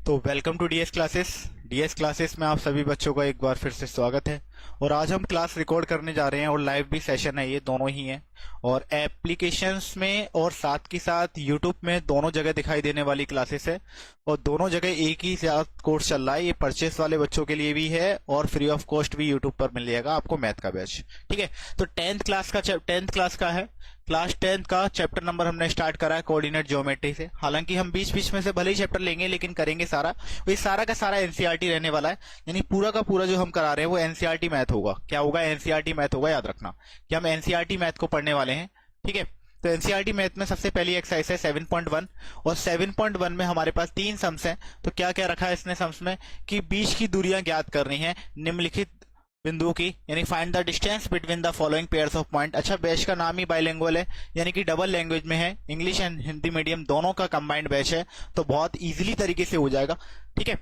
तो welcome to DS classes में आप सभी बच्चों का एक बार फिर से स्वागत है। और आज हम क्लास रिकॉर्ड करने जा रहे हैं और लाइव भी सेशन है, ये दोनों ही हैं। और एप्लीकेशंस में और साथ के साथ यूट्यूब में दोनों जगह दिखाई देने वाली क्लासेस है। और दोनों जगह एक ही साथ कोर्स चल रहा है। ये परचेस वाले बच्चों के लिए भी है और फ्री ऑफ कॉस्ट भी यूट्यूब पर मिल जाएगा आपको मैथ का बैच। ठीक है, तो टेंथ क्लास का है। क्लास 10th का चैप्टर नंबर हमने स्टार्ट करा है कोऑर्डिनेट ज्योमेट्री से। हालांकि हम बीच बीच में से भले ही चैप्टर लेंगे लेकिन करेंगे सारा, ये सारा का सारा एनसीईआरटी रहने वाला है। यानी पूरा का पूरा जो हम करा रहे हैं वो एनसीईआरटी मैथ होगा। क्या होगा? एनसीईआरटी मैथ होगा। याद रखना कि हम एनसीईआरटी मैथ को पढ़ने वाले हैं। ठीक है, तो एनसीईआरटी मैथ में सबसे पहली एक्सरसाइज है 7.1 और 7.1 में हमारे पास 3 सम्स हैं। तो क्या क्या रखा है इसने सम्स में कि बीच की दूरियां ज्ञात करनी है निम्नलिखित बिंदुओं की, यानी find the distance between the following pairs of point. अच्छा, बैच का नाम ही बाइलिंगुअल है, यानी कि डबल लैंग्वेज में है, इंग्लिश एंड हिंदी मीडियम दोनों का कंबाइंड बैच है, तो बहुत इजीली तरीके से हो जाएगा। ठीक है,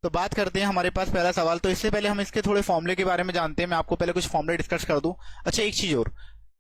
तो बात करते हैं हमारे पास पहला सवाल। तो इससे पहले हम इसके थोड़े फॉर्मूले के बारे में जानते हैं। मैं आपको पहले कुछ फॉर्मूले डिस्कस कर दूं। अच्छा, एक चीज और,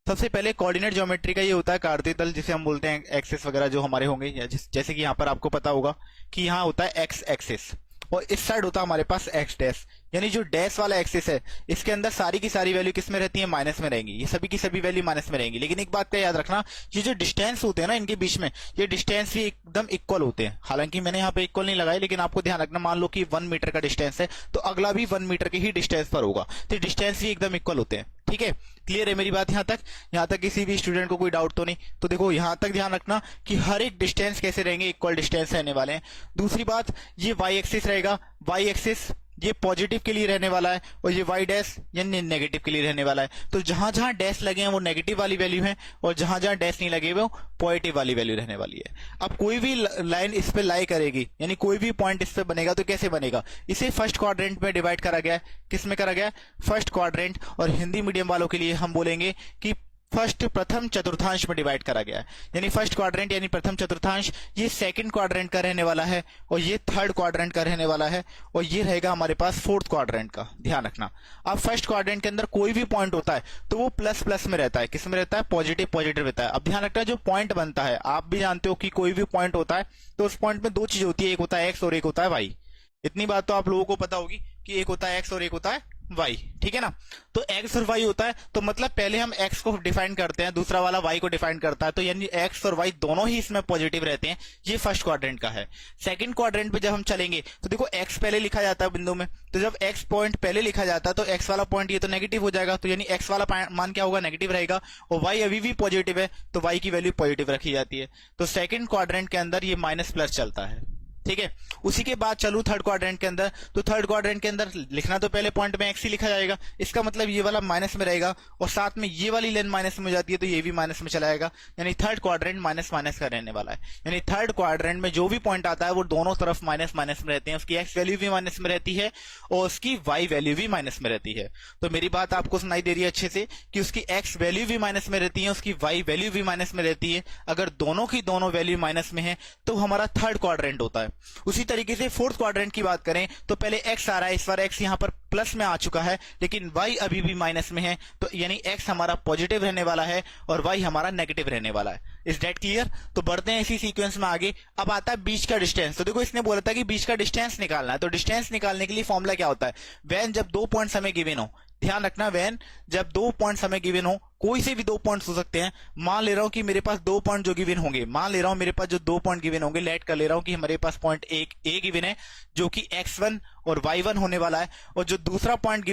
सबसे पहले कोऑर्डिनेट ज्योमेट्री का ये होता है कार्तीय तल, जिसे हम बोलते हैं एक्सिस वगैरह जो हमारे होंगे, या जैसे कि यहाँ पर आपको पता होगा कि यहाँ होता है एक्स एक्सिस और इस साइड होता है हमारे पास एक्स डैश। यानी जो डैश वाला एक्सिस है इसके अंदर सारी की सारी वैल्यू किस में रहती है? माइनस में रहेंगी। ये सभी की सभी वैल्यू माइनस में रहेंगी। लेकिन एक बात का याद रखना, ये जो डिस्टेंस होते हैं ना इनके बीच में, ये डिस्टेंस भी एकदम इक्वल होते हैं। हालांकि मैंने यहाँ पे इक्वल नहीं लगाई, लेकिन आपको ध्यान रखना, मान लो कि 1 मीटर का डिस्टेंस है तो अगला भी 1 मीटर के ही डिस्टेंस पर होगा, तो डिस्टेंस भी एकदम इक्वल होते हैं। ठीक है, क्लियर है मेरी बात? यहाँ तक किसी भी स्टूडेंट को कोई डाउट तो नहीं? तो देखो यहाँ तक ध्यान रखना कि हर एक डिस्टेंस कैसे रहेंगे, इक्वल डिस्टेंस रहने वाले हैं। दूसरी बात, ये वाई एक्सिस रहेगा, वाई एक्सिस ये पॉजिटिव के लिए रहने वाला है और ये वाई डैश ये नेगेटिव के लिए रहने वाला है। तो जहां जहां डैश लगे हैं वो नेगेटिव वाली वैल्यू है और जहां जहां डैश नहीं लगे वो पॉजिटिव वाली वैल्यू रहने वाली है। अब कोई भी लाइन इस पे लाई करेगी, यानी कोई भी पॉइंट इस पे बनेगा, तो कैसे बनेगा? इसे फर्स्ट क्वाड्रेंट में डिवाइड करा गया है। किस में करा गया है? First quadrant. और हिंदी मीडियम वालों के लिए हम बोलेंगे कि प्रथम चतुर्थांश में डिवाइड करा गया है। यानी फर्स्ट क्वाड्रेंट यानी प्रथम चतुर्थांश, ये सेकंड क्वाड्रेंट का रहने वाला है और ये थर्ड क्वाड्रेंट का रहने वाला है और ये रहेगा हमारे पास फोर्थ क्वाड्रेंट का। ध्यान रखना, अब फर्स्ट क्वाड्रेंट के अंदर कोई भी पॉइंट होता है तो वो प्लस प्लस में रहता है। किस में रहता है? पॉजिटिव पॉजिटिव रहता है। अब ध्यान रखना, जो पॉइंट बनता है, आप भी जानते हो कि कोई भी पॉइंट होता है तो उस पॉइंट में दो चीज होती है, एक होता है एक्स और एक होता है वाई। इतनी बात तो आप लोगों को पता होगी कि एक होता है एक्स और एक होता है वाई। ठीक है ना? तो एक्स और वाई होता है, तो मतलब पहले हम एक्स को डिफाइन करते हैं, दूसरा वाला वाई को डिफाइन करता है, तो यानी एक्स और वाई दोनों ही इसमें पॉजिटिव रहते हैं। ये फर्स्ट क्वाड्रेंट का है। सेकंड क्वाड्रेंट पे जब हम चलेंगे तो देखो एक्स पहले लिखा जाता है बिंदु में, तो जब एक्स पॉइंट पहले लिखा जाता है तो एक्स वाला पॉइंट ये तो नेगेटिव हो जाएगा, तो यानी एक्स वाला मान क्या होगा? नेगेटिव रहेगा। और वाई अभी भी पॉजिटिव है तो वाई की वैल्यू पॉजिटिव रखी जाती है। तो सेकंड क्वाड्रेंट के अंदर ये माइनस प्लस चलता है। ठीक है, उसी के बाद चलू थर्ड क्वाड्रेंट के अंदर, तो थर्ड क्वाड्रेंट के अंदर लिखना तो पहले पॉइंट में एक्स ही लिखा जाएगा, इसका मतलब ये वाला माइनस में रहेगा और साथ में ये वाली लाइन माइनस में हो जाती है तो ये भी माइनस में चला जाएगा। यानी थर्ड क्वाड्रेंट माइनस माइनस का रहने वाला है। यानी थर्ड क्वाड्रेंट में जो भी पॉइंट आता है वो दोनों तरफ माइनस माइनस में रहते हैं। उसकी एक्स वैल्यू भी माइनस में रहती है और उसकी वाई वैल्यू भी माइनस में रहती है। तो मेरी बात आपको सुनाई दे रही है अच्छे से कि उसकी एक्स वैल्यू भी माइनस में रहती है, उसकी वाई वैल्यू भी माइनस में रहती है। अगर दोनों की दोनों वैल्यू माइनस में है तो हमारा थर्ड क्वाड्रेंट होता है। उसी तरीके से फोर्थ क्वाड्रेंट की बात करें तो पहले एक्स आ रहा है, इस बार एक्स यहां पर प्लस में आ चुका है लेकिन वाई अभी भी माइनस में है, तो यानी एक्स हमारा पॉजिटिव रहने वाला है और वाई हमारा नेगेटिव रहने वाला है। Is that clear? तो बढ़ते हैं इसी सीक्वेंस में आगे। अब आता है बीच का डिस्टेंस। तो देखो इसने बोला था कि बीच का डिस्टेंस निकालना है, तो डिस्टेंस निकालने के लिए फॉर्मूला क्या होता है? व्हेन जब 2 पॉइंट्स हमें गिवन हो, ध्यान रखना, व्हेन जब 2 पॉइंट्स हमें गिवन हो, कोई से भी 2 पॉइंट्स हो सकते हैं। मान ले रहा हूं कि मेरे पास 2 पॉइंट जो गिवन होंगे, मान ले रहा हूं मेरे पास जो 2 पॉइंट गिवन होंगे, लेट कर ले रहा हूं कि हमारे पास पॉइंट एक ए गिवन है जो कि x1 और y1 होने वाला है, और जो दूसरा पॉइंट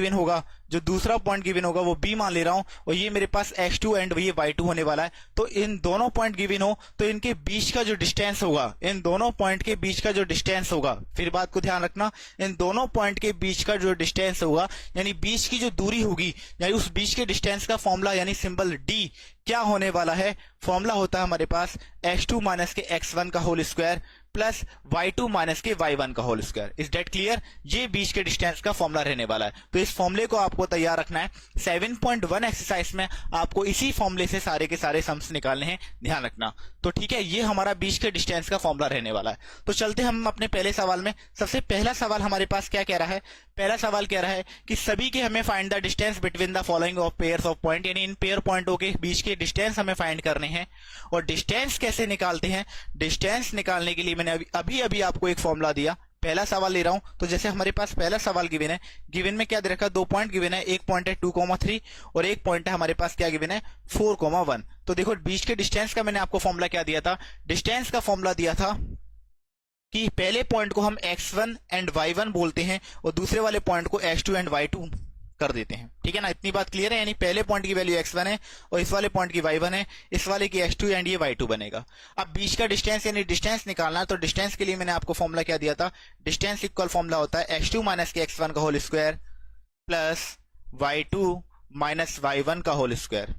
गिवन होगा वो b मान ले रहा हूं और ये मेरे पास x2 एंड ये y2 होने वाला है। तो इन दोनों पॉइंट गिवन हो तो इनके बीच का जो डिस्टेंस होगा, इन दोनों पॉइंट के बीच का जो डिस्टेंस होगा, फिर बात को ध्यान रखना, इन दोनों पॉइंट के बीच का जो डिस्टेंस होगा यानी बीच की जो दूरी होगी, यानी उस बीच के डिस्टेंस का फॉर्मूला यानी सिंबल d क्या होने वाला है? फॉर्मूला होता है हमारे पास x2 माइनस के x1 का whole square plus y2 minus के y1 का whole square. Is that clear? ये बीच के डिस्टेंस का फॉर्मूला रहने वाला है। तो इस फॉर्मूले को आपको तैयार रखना है। 7.1 एक्सरसाइज में आपको इसी फॉर्मूले से सारे के सारे सम्स निकालने हैं, ध्यान रखना। तो ठीक है, ये हमारा बीच के डिस्टेंस का फॉर्मूला रहने वाला है। तो चलते हम अपने पहले सवाल में। सबसे पहला सवाल हमारे पास क्या कह रहा है? पहला सवाल कह रहा है कि सभी के हमें find the distance between the following of pairs of point, यानी इन पेयर पॉइंटों के बीच के डिस्टेंस हमें फाइंड करने हैं। और डिस्टेंस कैसे निकालते हैं? डिस्टेंस निकालने के लिए मैंने अभी आपको एक फॉर्मूला दिया, पहला सवाल ले रहा हूं, तो जैसे हमारे पास पहला सवाल गिवन है, गिवन में क्या दे रखा है, 2 पॉइंट गिवन है, एक पॉइंट है 2,3 और एक पॉइंट है हमारे पास क्या गिवन है 4,1। तो देखो बीच के डिस्टेंस का मैंने आपको फॉर्मूला क्या दिया था, डिस्टेंस का फॉर्मूला दिया था कि पहले पॉइंट को हम x1 एंड y1 बोलते हैं और दूसरे वाले पॉइंट को x2 एंड y2 कर देते हैं। ठीक है ना, इतनी बात क्लियर है। यानी पहले पॉइंट की वैल्यू x1 है और इस वाले पॉइंट की y1 है, इस वाले की x2 एंड ये y2 बनेगा। अब बीच का डिस्टेंस यानी डिस्टेंस निकालना है, तो डिस्टेंस के लिए मैंने आपको फॉर्मूला क्या दिया था, डिस्टेंस इक्वल फॉर्मूला होता है x2 माइनस के x1 का whole square plus y2 minus y1 का होल स्क्वायर।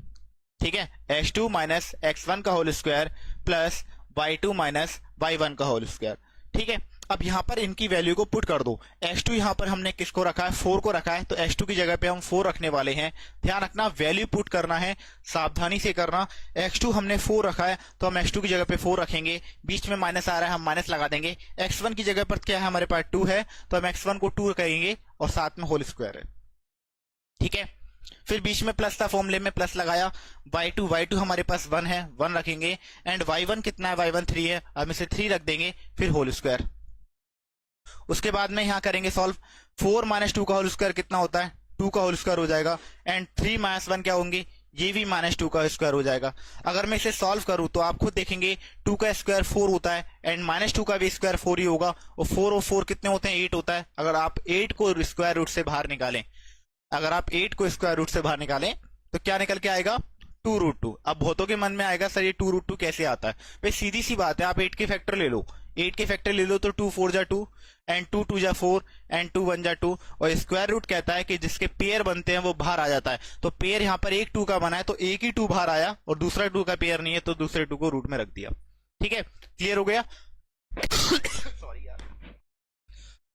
ठीक है, x2 माइनस x1 का whole square plus y2 minus y1 का होल स्क्वायर। ठीक है, अब यहां पर इनकी वैल्यू को पुट कर दो। x2 यहां पर हमने किसको रखा है, 4 को रखा है, तो x2 की जगह पे हम 4 रखने वाले हैं। ध्यान रखना, वैल्यू पुट करना है, सावधानी से करना। x2 हमने 4 रखा है तो हम x2 की जगह पे 4 रखेंगे, बीच में माइनस आ रहा है हम माइनस लगा देंगे। x1 की जगह पर क्या है हमारे पास 2 है, तो हम x1 को 2 कहेंगे और साथ में होल स्क्वायर है। ठीक है, फिर बीच में प्लस था, फॉर्मूले में प्लस लगाया, y2 हमारे पास 1 है, 1 रखेंगे एंड y1 कितना है, y1 3 है, हम इसे 3 रख देंगे, फिर होल स्क्वायर। उसके बाद में यहां करेंगे सॉल्व, 4 माइनस 2 का होल स्क्वायर कितना होता है, 2 का होल स्क्वायर हो जाएगा एंड 3 माइनस 1 क्या होंगे, ये भी माइनस 2 का स्क्वायर हो जाएगा। अगर मैं इसे सॉल्व करूं तो आप खुद देखेंगे 2 का स्क्वायर 4 होता है एंड माइनस 2 का भी स्क्वायर 4 ही होगा और 4 और 4 कितने होते हैं, 8 होता है। अगर आप 8 को स्क्वायर रूट से बाहर निकालें, अगर आप 8 को स्क्वायर रूट से बाहर निकालें तो क्या निकल के आएगा, 2√2। अब बहुतों के मन में आएगा सर ये 2√2 कैसे आता है, भाई सीधी सी बात है, आप 8 के फैक्टर ले लो, 8 के फैक्टर ले लो तो 2 4 जा 2 एंड 2 2 जा 4 एंड 2 1 जा 2 और स्क्वायर रूट कहता है कि जिसके पेयर बनते हैं वो बाहर आ जाता है। तो पेयर यहाँ पर एक 2 का बना है तो एक ही 2 बाहर आया और दूसरा 2 का पेयर नहीं है तो दूसरे 2 को रूट में रख दिया। ठीक है, क्लियर हो गया। सॉरी यार,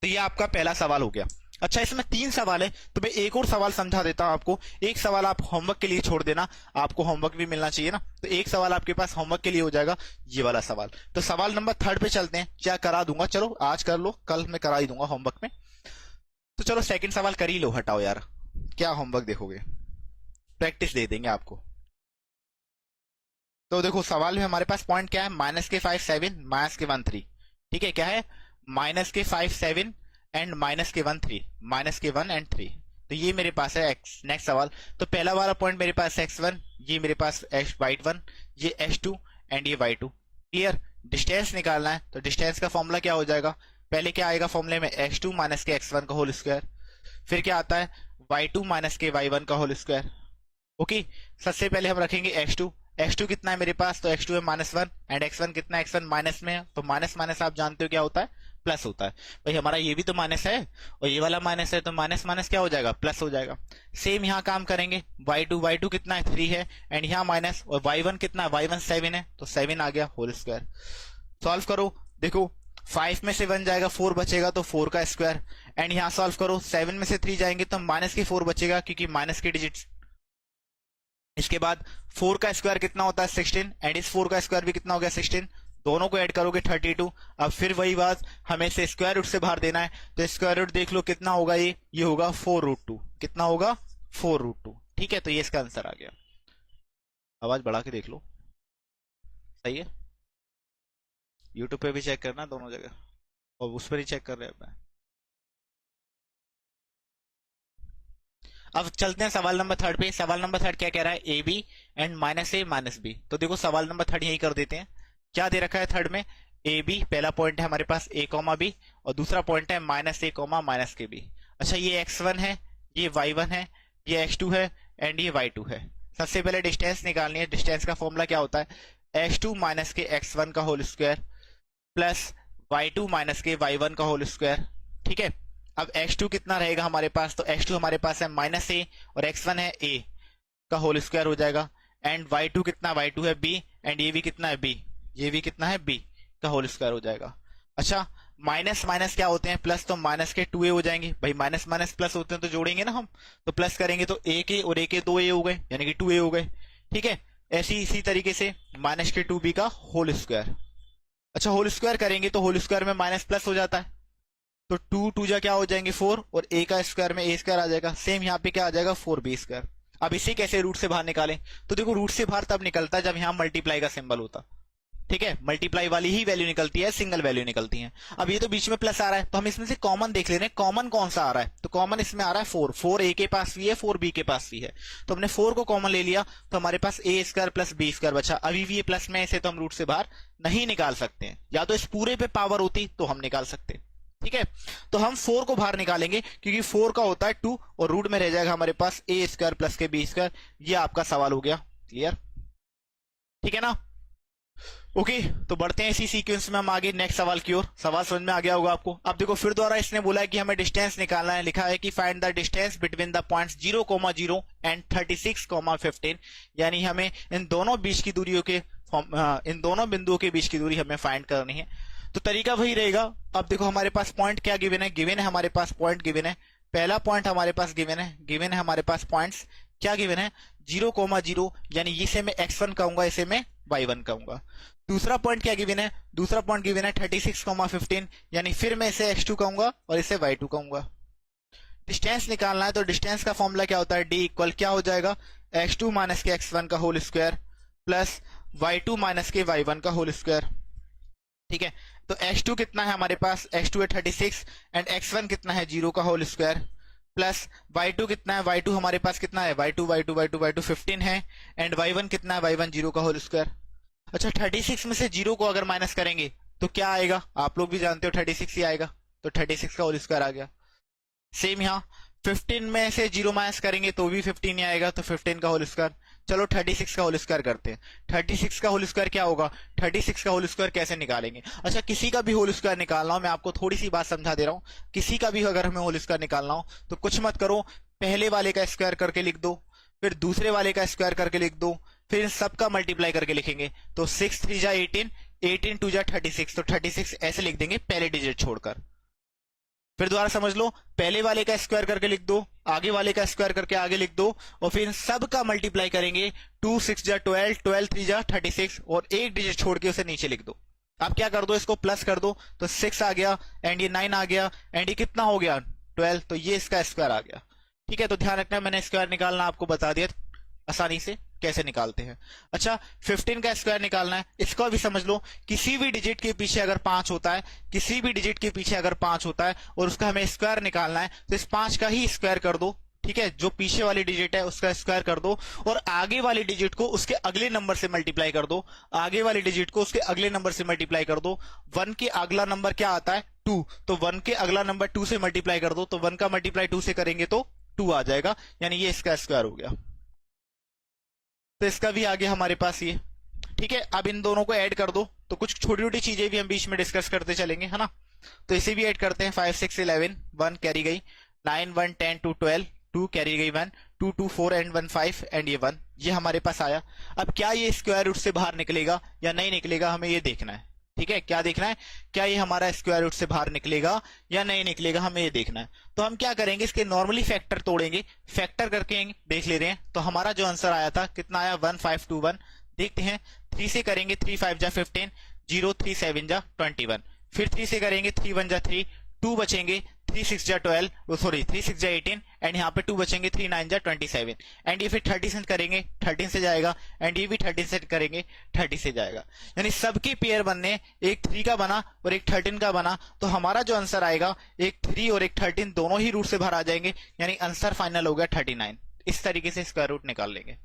तो ये आपका पहला सवाल हो गया। अच्छा, इसमें 3 सवाल है तो मैं एक और सवाल समझा देता हूं आपको। एक सवाल आप होमवर्क के लिए छोड़ देना, आपको होमवर्क भी मिलना चाहिए ना, तो एक सवाल आपके पास होमवर्क के लिए हो जाएगा, ये वाला सवाल। तो सवाल नंबर 3 पे चलते हैं, क्या करा दूंगा, चलो आज कर लो, कल मैं करा ही दूंगा होमवर्क में। तो चलो सेकंड सवाल कर ही लो, हटाओ यार, क्या होमवर्क देखोगे, प्रैक्टिस दे देंगे आपको। तो देखो सवाल में हमारे पास पॉइंट क्या है, माइनस के 5 7 माइनस के 1 3। ठीक है, क्या है, माइनस के 5 7 एंड माइनस के 1 3, माइनस के 1 एंड 3। तो ये मेरे पास है नेक्स्ट सवाल। तो पहला वाला पॉइंट मेरे पास x1, ये मेरे पास y1, ये x2 एंड ये y2। क्लियर, डिस्टेंस निकालना है तो डिस्टेंस का फॉर्मूला क्या हो जाएगा, पहले क्या आएगा फॉर्मूले में, x2 माइनस के x1 का होल स्क्वायर, फिर क्या आता है y2 माइनस के y1 का होल स्क्वायर। ओके, सबसे पहले हम रखेंगे x2, x2 कितना है मेरे पास, तो x2 है -1 एंड x1 कितना है, x1 माइनस में है, तो माइनस माइनस आप जानते हो क्या होता है, प्लस होता है। भाई हमारा ये भी तो माइनस है और ये वाला माइनस है, तो माइनस माइनस क्या हो जाएगा, प्लस हो जाएगा। सेम यहाँ काम करेंगे, y2 कितना है 3 है एंड यहाँ माइनस, और y1 कितना है, y1 7 है, तो 7 आ गया होल स्क्वायर। सॉल्व करो, देखो 5 में से 1 जाएगा 4 बचेगा तो 4 का स्क्वायर एंड यहाँ सॉल्व करो, 7 में से 3 जाएंगे तो माइनस के 4 बचेगा क्योंकि माइनस के डिजिट। इसके बाद 4 का स्क्वायर कितना होता है 16 एंड इस 4 का स्क्वायर भी कितना हो गया 16, दोनों को ऐड करोगे 32। अब फिर वही बात, हमें से स्क्वायर रूट से बाहर देना है, तो स्क्वायर रूट देख लो कितना होगा, ये होगा 4√2। कितना होगा 4√2। ठीक है, तो ये इसका आंसर आ गया। आवाज बढ़ा के देख लो, सही है। यूट्यूब पे भी चेक करना दोनों जगह, और उस पर ही चेक कर रहे हैं। अब चलते हैं सवाल नंबर 3 पे। सवाल नंबर 3 क्या कह रहा है, A B and minus A minus B. तो देखो सवाल नंबर 3 यही कर देते हैं। क्या दे रखा है 3 में, ए बी, पहला पॉइंट है हमारे पास a कॉमा बी और दूसरा पॉइंट है -a कॉमा माइनस के बी। अच्छा, ये x1 है, ये y1 है, ये x2 है एंड ये y2 है। सबसे पहले डिस्टेंस निकालनी है। डिस्टेंस का फॉर्मूला क्या होता है, x2 माइनस के x1 का whole square plus y2 minus के y1 का होल स्क्वायर। ठीक है, अब x2 कितना रहेगा हमारे पास, तो x2 हमारे पास है -a और x1 है a का होल स्क्वायर हो जाएगा एंड y2 कितना, y2 है b एंड ये भी कितना है b, ये भी कितना है b का होल स्क्वायर हो जाएगा। अच्छा, माइनस माइनस क्या होते हैं, प्लस, तो माइनस के 2a हो जाएंगे। भाई माइनस माइनस प्लस होते हैं तो जोड़ेंगे ना हम, तो प्लस करेंगे तो a के और a के 2a हो गए यानी कि 2a हो गए। ठीक है, ऐसी इसी तरीके से माइनस के 2b का होल स्क्वायर। अच्छा, होल स्क्वायर करेंगे तो होल स्क्वायर में माइनस प्लस हो जाता है, तो 2 2 जा क्या हो जाएंगे 4 और a का स्क्वायर में a स्क्वायर आ जाएगा। सेम यहाँ पे क्या आ जाएगा 4b स्क्वायर। अब इसे कैसे रूट से बाहर निकालें, तो देखो रूट से बाहर तब निकलता है जब यहाँ मल्टीप्लाई का सिंबल होता। ठीक है, मल्टीप्लाई वाली ही वैल्यू निकलती है, सिंगल वैल्यू निकलती है। अब ये तो बीच में प्लस आ रहा है, तो हम इसमें से कॉमन देख ले रहे हैं, कॉमन कौन सा आ रहा है, तो कॉमन इसमें आ रहा है 4, 4 ए के पास भी है, 4 बी के पास भी है, तो हमने 4 को कॉमन ले लिया, तो हमारे पास ए स्क्वायर प्लस बी स्क्वायर बचा। अभी भी ये प्लस में, इसे तो हम रूट से बाहर नहीं निकाल सकते हैं, या तो इस पूरे पे पावर होती तो हम निकाल सकते। ठीक है, तो हम 4 को बाहर निकालेंगे, क्योंकि 4 का होता है 2 और रूट में रह जाएगा हमारे पास ए स्क्वायर प्लस के बी स्क्वायर। ये आपका सवाल हो गया क्लियर, ठीक है ना। ओके, तो बढ़ते हैं इसी सीक्वेंस में हम आगे नेक्स्ट सवाल की ओर। सवाल समझ में आ गया होगा आपको। अब देखो फिर द्वारा इसने बोला है कि हमें डिस्टेंस निकालना है, लिखा है कि find the distance between the points 0,0 and 36,15, यानी हमें इन दोनों बीच की दूरियों के इन दोनों बिंदुओं के बीच की दूरी हमें फाइंड करनी है। तो तरीका वही रहेगा। अब देखो हमारे पास पॉइंट क्या गिवन है, गिवन है हमारे पास पॉइंट गिवन है, पहला पॉइंट हमारे पास गिवन है हमारे पास पॉइंट्स क्या गिवन है 0,0, यानी इसे मैं x1 कहूंगा, इसे मैं y1 कहूंगा। दूसरा पॉइंट क्या गिवन है, दूसरा पॉइंट गिवन है 36,15, यानी फिर मैं इसे x2 कहूंगा और इसे y2 कहूंगा। डिस्टेंस निकालना है, तो डिस्टेंस का फॉर्मूला क्या होता है, d इक्वल क्या हो जाएगा x2 माइनस के x1 का whole square plus y2 minus के y1 का होल स्क्वायर। ठीक है, तो x2 कितना है हमारे पास, x2 है 36 एंड x1 कितना है 0 का होल स्क्वायर प्लस y2 कितना है, y2 हमारे पास कितना है y2 15 है एंड y1 कितना है y1 0 का होल स्क्वायर। अच्छा 36 में से 0 को अगर माइनस करेंगे तो क्या आएगा, आप लोग भी जानते हो 36 ही आएगा, तो 36 का होल स्क्वायर आ गया। सेम यहाँ 15 में से 0 माइनस करेंगे तो भी 15 ही आएगा, तो 15 का होल स्क्वायर। चलो 36 का होल स्क्वायर करते हैं। 36 का होल स्क्वायर क्या होगा, 36 का होल स्क्वायर कैसे निकालेंगे। अच्छा किसी का भी होल स्क्वायर निकालना हो, मैं आपको थोड़ी सी बात समझा दे रहा हूँ, किसी का भी अगर हमें होल स्क्वायर निकालना हो तो कुछ मत करो, पहले वाले का स्क्वायर करके लिख दो, फिर दूसरे वाले का स्क्वायर करके लिख दो, फिर इन सबका मल्टीप्लाई करके लिखेंगे, तो 6 3 जा 18, 18 2 जा 36, तो 36 ऐसे लिख देंगे पहले डिजिट छोड़कर। फिर दोबारा समझ लो, पहले वाले का स्क्वायर करके लिख दो, आगे वाले का स्क्वायर करके आगे लिख दो, और फिर सब का मल्टीप्लाई करेंगे, 2 6 जा 12, 12 3 जा 36, और एक डिजिट छोड़ के उसे नीचे लिख दो। अब क्या कर दो, इसको प्लस कर दो, तो 6 आ गया एंड ये 9 आ गया एंड ये कितना हो गया 12, तो ये इसका स्क्वायर आ गया। ठीक है, तो ध्यान रखना मैंने स्क्वायर निकालना आपको बता दिया आसानी से कैसे निकालते हैं। अच्छा 15 का स्क्वायर निकालना है, इसको भी समझ लो, किसी भी डिजिट के पीछे अगर 5 होता है, किसी भी डिजिट के पीछे अगर 5 होता है और उसका हमें स्क्वायर निकालना है, तो इस 5 का ही स्क्वायर कर दो। ठीक है, जो पीछे वाली डिजिट है उसका स्क्वायर कर दो और आगे वाली डिजिट को उसके अगले नंबर से मल्टीप्लाई कर दो, आगे वाली डिजिट को उसके अगले नंबर से मल्टीप्लाई कर दो। 1 के अगला नंबर क्या आता है 2, तो 1 के अगला नंबर 2 से मल्टीप्लाई कर दो, तो 1 का मल्टीप्लाई 2 से करेंगे तो 2 आ जाएगा, यानी ये इसका स्क्वायर हो गया। तो इसका भी आ गया हमारे पास ये। ठीक है, अब इन दोनों को ऐड कर दो, तो कुछ छोटी छोटी चीजें भी हम बीच में डिस्कस करते चलेंगे, है ना। तो इसे भी ऐड करते हैं, 5 6 11, 1 कैरी गई, 9 1 10 2 12, 2 कैरी गई 1, 2 2 4 एंड 1 5 एंड ये 1, ये हमारे पास आया। अब क्या ये स्क्वायर रूट से बाहर निकलेगा या नहीं निकलेगा, हमें ये देखना है। ठीक है, क्या देखना है, क्या ये हमारा स्क्वायर रूट से बाहर निकलेगा या नहीं निकलेगा, हमें ये देखना है। तो हम क्या करेंगे, इसके नॉर्मली फैक्टर तोड़ेंगे, फैक्टर करके देख ले रहे हैं। तो हमारा जो आंसर आया था कितना आया 1521, देखते हैं 3 से करेंगे 3 5 जा 15, 0 3 7 जा 21, फिर 3 से करेंगे 3 1 जा 3, 2 बचेंगे, 3 6 जा 12, सॉरी 3 6 जा 18 एंड यहाँ पे 2 बचेंगे, 3 9 जा 27 एंड ये फिर 30 से करेंगे 13 से जाएगा एंड ये भी 13 से करेंगे 30 से जाएगा, यानी सबके पेयर बनने, एक 3 का बना और एक 13 का बना, तो हमारा जो आंसर आएगा एक 3 और एक 13 दोनों ही रूट से बाहर आ जाएंगे, यानी आंसर फाइनल हो गया 39। इस तरीके से स्क्वायर रूट निकाल लेंगे।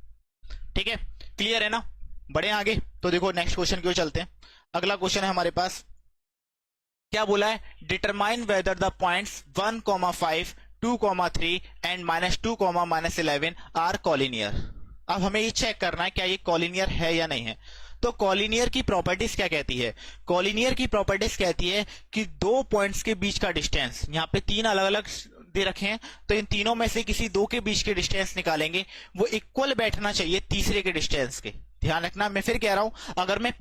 ठीक है, क्लियर है ना। बढ़े आगे, तो देखो नेक्स्ट क्वेश्चन की ओर चलते हैं। अगला क्वेश्चन है हमारे पास, क्या बोला है, determine whether the points 1, 5, 2, 3 and -2, -11 are collinear. अब हमें ये चेक करना है क्या ये कॉलिनियर है या नहीं है। तो कॉलिनियर की प्रॉपर्टीज क्या कहती है, कॉलिनियर की प्रॉपर्टीज कहती है कि दो पॉइंट्स के बीच का डिस्टेंस, यहाँ पे 3 अलग अलग दे रखे हैं, तो इन तीनों में से किसी 2 के बीच के डिस्टेंस निकालेंगे, वो इक्वल बैठना चाहिए तीसरे के डिस्टेंस के। ध्यान रखना, मैं फिर कह रहा हूं, अगर मैं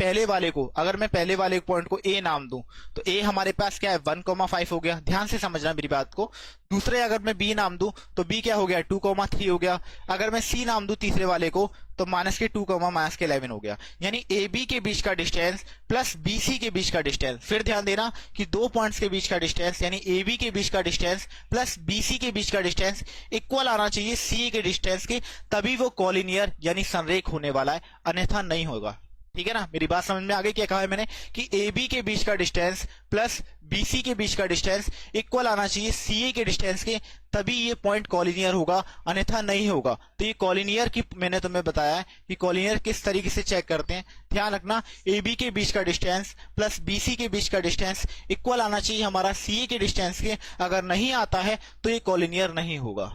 पहले वाले पॉइंट को ए नाम दूं, तो ए हमारे पास क्या है 1,5 हो गया, ध्यान से समझना मेरी बात को। दूसरे अगर मैं बी नाम दूं तो बी क्या हो गया 2,3 हो गया। अगर मैं सी नाम दूं तीसरे वाले को तो -2, -11 हो गया, यानी ए बी के बीच का डिस्टेंस प्लस बी सी के बीच का डिस्टेंस। फिर ध्यान देना कि 2 पॉइंट्स के बीच का डिस्टेंस यानी ए बी के बीच का डिस्टेंस प्लस बी सी के बीच का डिस्टेंस इक्वल आना चाहिए सी के डिस्टेंस के, तभी वो कॉलिनियर यानी संरेख होने वाला है, अन्यथा नहीं होगा। ठीक है ना, मेरी बात समझ में आ गई? क्या कहा है मैंने कि ए बी के बीच का डिस्टेंस प्लस बी सी के बीच का डिस्टेंस इक्वल आना चाहिए सी ए के डिस्टेंस के, तभी ये पॉइंट कॉलिनियर होगा, अन्यथा नहीं होगा। तो ये कॉलिनियर की मैंने तुम्हें बताया है कि कॉलिनियर किस तरीके से चेक करते हैं। ध्यान रखना, ए बी के बीच का डिस्टेंस प्लस बी सी के बीच का डिस्टेंस इक्वल आना चाहिए हमारा सी ए के डिस्टेंस के, अगर नहीं आता है तो ये कॉलिनियर नहीं होगा।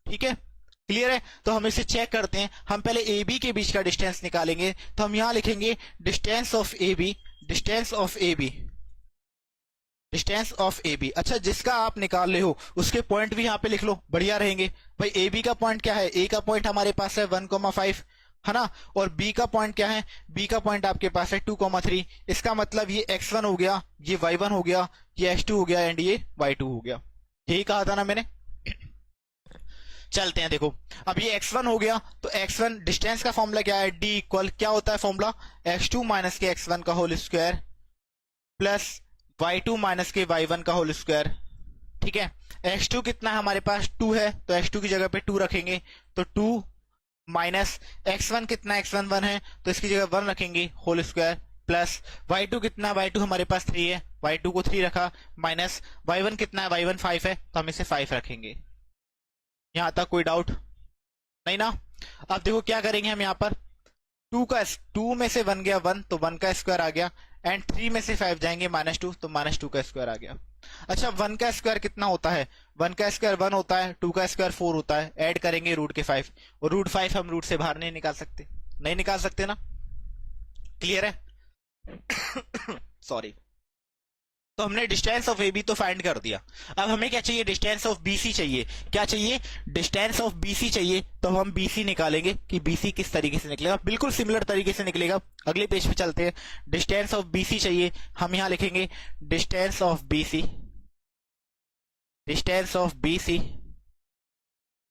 ठीक है, क्लियर है? तो हम इसे चेक करते हैं। हम पहले ए बी के बीच का डिस्टेंस निकालेंगे, तो हम यहां लिखेंगे distance of A B, distance of A B, distance of A B. अच्छा, जिसका आप निकाल रहे हो उसके पॉइंट भी यहां पे लिख लो, बढ़िया रहेंगे। भाई ए बी का पॉइंट क्या है? ए का पॉइंट हमारे पास है 1,5 है ना, और बी का पॉइंट क्या है? बी का पॉइंट आपके पास है 2,3। इसका मतलब ये x1 हो गया, ये y1 हो गया, ये x2 हो गया एंड ये y2 हो गया। यही कहा था ना मैंने। चलते हैं, देखो अब ये x1 हो गया, तो x1 डिस्टेंस का फॉर्मूला क्या है? d इक्वल क्या होता है फॉर्मूला? x2 माइनस के x1 का whole square plus y2 minus के y1 का होल स्क्वायर। ठीक है, x2 कितना है हमारे पास? 2 है, तो x2 की जगह पे 2 रखेंगे, तो 2 माइनस x1 कितना? x1 1 है, तो इसकी जगह 1 रखेंगे होल स्क्वायर, प्लस y2 कितना? y2 हमारे पास 3 है, y2 को 3 रखा, माइनस y1 कितना है? y1 5 है, तो हम इसे 5 रखेंगे। यहां तक कोई डाउट नहीं ना? अब देखो क्या करेंगे हम यहाँ पर, 2 में से 1 गया 1, तो 1 का स्क्वायर आ गया, एंड 3 में से 5 जाएंगे -2, तो -2 का स्क्वायर आ गया। अच्छा, 1 का स्क्वायर कितना होता है? 1 का स्क्वायर 1 होता है, 2 का स्क्वायर 4 होता है, ऐड करेंगे रूट के 5, और रूट 5 हम रूट से बाहर नहीं निकाल सकते, नहीं निकाल सकते ना? क्लियर है? सॉरी। तो हमने डिस्टेंस ऑफ ए बी तो फाइंड कर दिया। अब हमें क्या चाहिए? डिस्टेंस ऑफ बी सी चाहिए। क्या चाहिए? डिस्टेंस ऑफ बी सी चाहिए। तो हम बी सी निकालेंगे कि बी सी किस तरीके से निकलेगा, बिल्कुल सिमिलर तरीके से निकलेगा। अगले पेज पे चलते हैं। डिस्टेंस ऑफ बी सी चाहिए, हम यहां लिखेंगे distance of B C, distance of B C.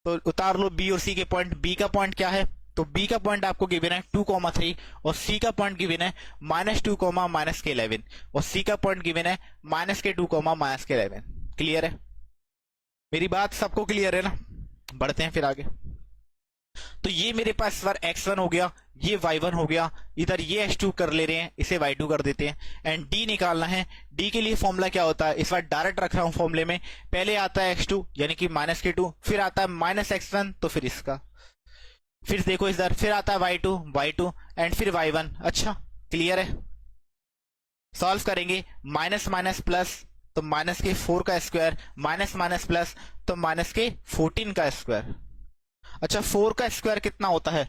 तो उतार लो बी और सी के पॉइंट। बी का पॉइंट क्या है? तो बी का पॉइंट आपको गिवन है 2,3, और सी का पॉइंट गिवन है -2, -11, और सी का पॉइंट गिवन है -2, -11। क्लियर है? मेरी बात सबको क्लियर है ना? बढ़ते हैं फिर आगे। तो ये मेरे पास इस बार x1 हो गया, ये y1 हो गया, इधर ये x2 कर ले रहे हैं, इसे y2 कर देते हैं, एंड d निकालना है। d के लिए फॉर्मूला क्या होता है? इस बार डायरेक्ट रख रहा हूं फॉर्मूले में। पहले आता है x2 यानी कि -k2, फिर आता है -x1, तो फिर इसका, फिर देखो इधर फिर आता है y2 एंड फिर y1। अच्छा, क्लियर है? सॉल्व करेंगे, माइनस माइनस प्लस, तो माइनस के 4 का स्क्वायर, माइनस माइनस प्लस, तो माइनस के 14 का स्क्वायर। अच्छा, 4 का स्क्वायर कितना होता है?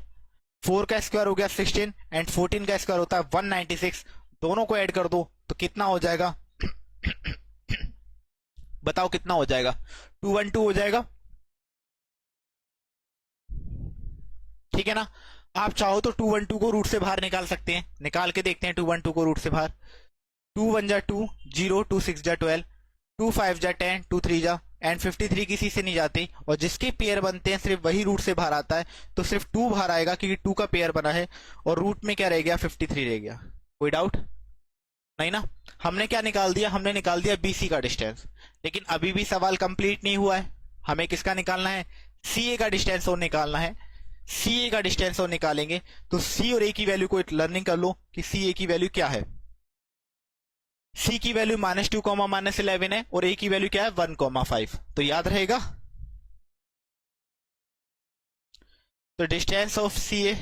4 का स्क्वायर हो गया 16, एंड 14 का स्क्वायर होता है 196। दोनों को ऐड कर दो तो कितना हो जाएगा? बताओ कितना हो जाएगा? 212 हो जाएगा। ठीक है ना? आप चाहो तो 212 को रूट से बाहर निकाल सकते हैं, निकाल के देखते हैं 212 को रूट से बाहर। 2 1 जा 2, 0, 2 6 जा 12, 2 5 जा 10, 2 3 जा, एंड 53 किसी से नहीं जाते, और जिसके पेयर बनते हैं सिर्फ वही रूट से बाहर आता है, तो सिर्फ 2 बाहर आएगा क्योंकि 2 का पेयर बना है, और रूट में क्या रह गया? 53 रह गया। कोई डाउट नहीं ना? हमने क्या निकाल दिया? हमने निकाल दिया बीसी का डिस्टेंस, लेकिन अभी भी सवाल कंप्लीट नहीं हुआ है। हमें किसका निकालना है? सीए का डिस्टेंस और निकालना है। सीए का डिस्टेंस और निकालेंगे, तो सी और ए की वैल्यू को लर्निंग कर लो कि सी ए की वैल्यू क्या है। सी की वैल्यू -2, -11 है, और ए की वैल्यू क्या है? 1,5। तो याद रहेगा। तो डिस्टेंस ऑफ सी ए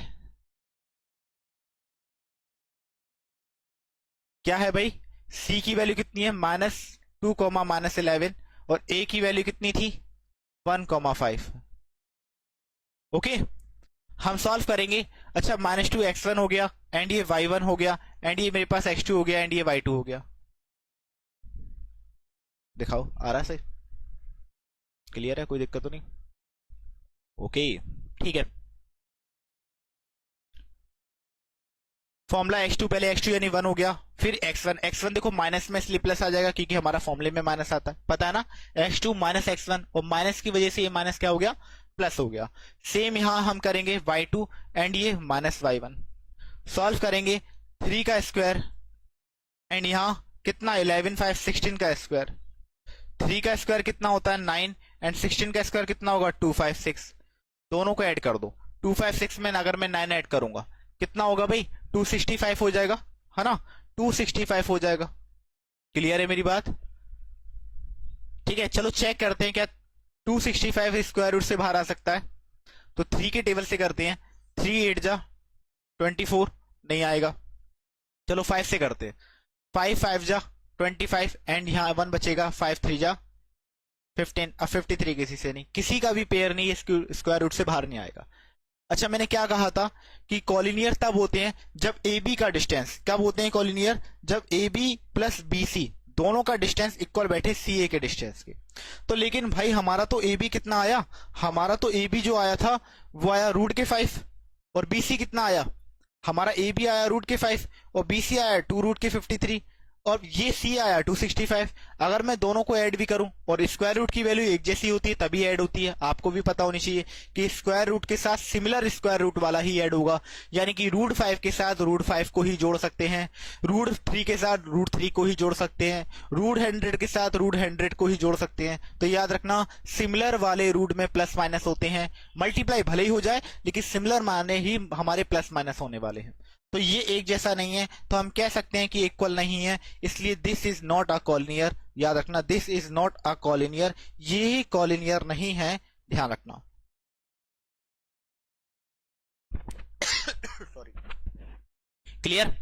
क्या है भाई? सी की वैल्यू कितनी है? -2, -11, और ए की वैल्यू कितनी थी? 1,5। ओके, हम सॉल्व करेंगे। अच्छा, -2 x1 हो गया, एंड ये y1 हो गया, एंड ये मेरे पास x2 हो गया, एंड ये y2 हो गया। दिखाओ आ रहा है सही? क्लियर है? कोई दिक्कत तो नहीं? ओके, ठीक है। फॉर्मूला x2, पहले x2 यानी 1 हो गया, फिर x1। x1 देखो माइनस में इसलिए प्लस आ जाएगा क्योंकि हमारा फॉर्मूले में माइनस आता है, पता है ना? x2 माइनस x1, और माइनस की वजह से ये माइनस क्या हो गया? प्लस हो गया। सेम यहां हम करेंगे y2, एंड ये -y1। सॉल्व करेंगे, 3 का स्क्वायर, एंड यहां कितना? 11 5 16 का स्क्वायर। 3 का स्क्वायर कितना होता है? 9, एंड 16 का स्क्वायर कितना होगा? 256। दोनों को ऐड कर दो। 256 में अगर मैं 9 ऐड करूंगा कितना होगा भाई? 265 हो जाएगा, है ना, 265 हो जाएगा। क्लियर है मेरी बात? ठीक है, चलो चेक करते हैं क्या 265 स्क्वायर रूट से बाहर आ सकता है। तो 3 के टेबल से करते हैं, 3 8 जा 24, नहीं आएगा। चलो 5 से करते हैं, 5 5 जा 25 एंड यहाँ 1 बचेगा, 5 3 जा 15। अब 53 किसी से नहीं, किसी का भी पेयर नहीं, स्क्वायर रूट से बाहर नहीं आएगा। अच्छा, मैंने क्या कहा था कि कॉलिनियर तब होते हैं जब ए बी का डिस्टेंस, कब होते हैं कॉलिनियर? जब A B plus B C दोनों का डिस्टेंस इक्वल बैठे सी ए के डिस्टेंस के। तो लेकिन भाई हमारा तो ए बी कितना आया, हमारा तो ए बी जो आया था वो आया रूट के 5, और बी सी कितना आया, हमारा ए बी आया रूट के 5 और बी सी आया 2 रूट के 53 और ये सी आया 265। अगर मैं दोनों को ऐड भी करूं, और स्क्वायर रूट की वैल्यू एक जैसी होती है तभी ऐड होती है, आपको भी पता होनी चाहिए कि स्क्वायर रूट के साथ सिमिलर स्क्वायर रूट वाला ही ऐड होगा, यानी कि रूट 5 के साथ रूट 5 को ही जोड़ सकते हैं, रूट 3 के साथ रूट 3 को ही जोड़ सकते हैं, रूट 100 के साथ रूट 100 को ही जोड़ सकते हैं। तो याद रखना, सिमिलर वाले रूट में प्लस माइनस होते हैं, मल्टीप्लाई भले ही हो जाए लेकिन सिमिलर माने ही हमारे प्लस माइनस होने वाले हैं। तो ये एक जैसा नहीं है, तो हम कह सकते हैं कि इक्वल नहीं है, इसलिए this is not a collinear. याद रखना, this is not a collinear, ये कॉलिनियर नहीं है, ध्यान रखना। Sorry, clear?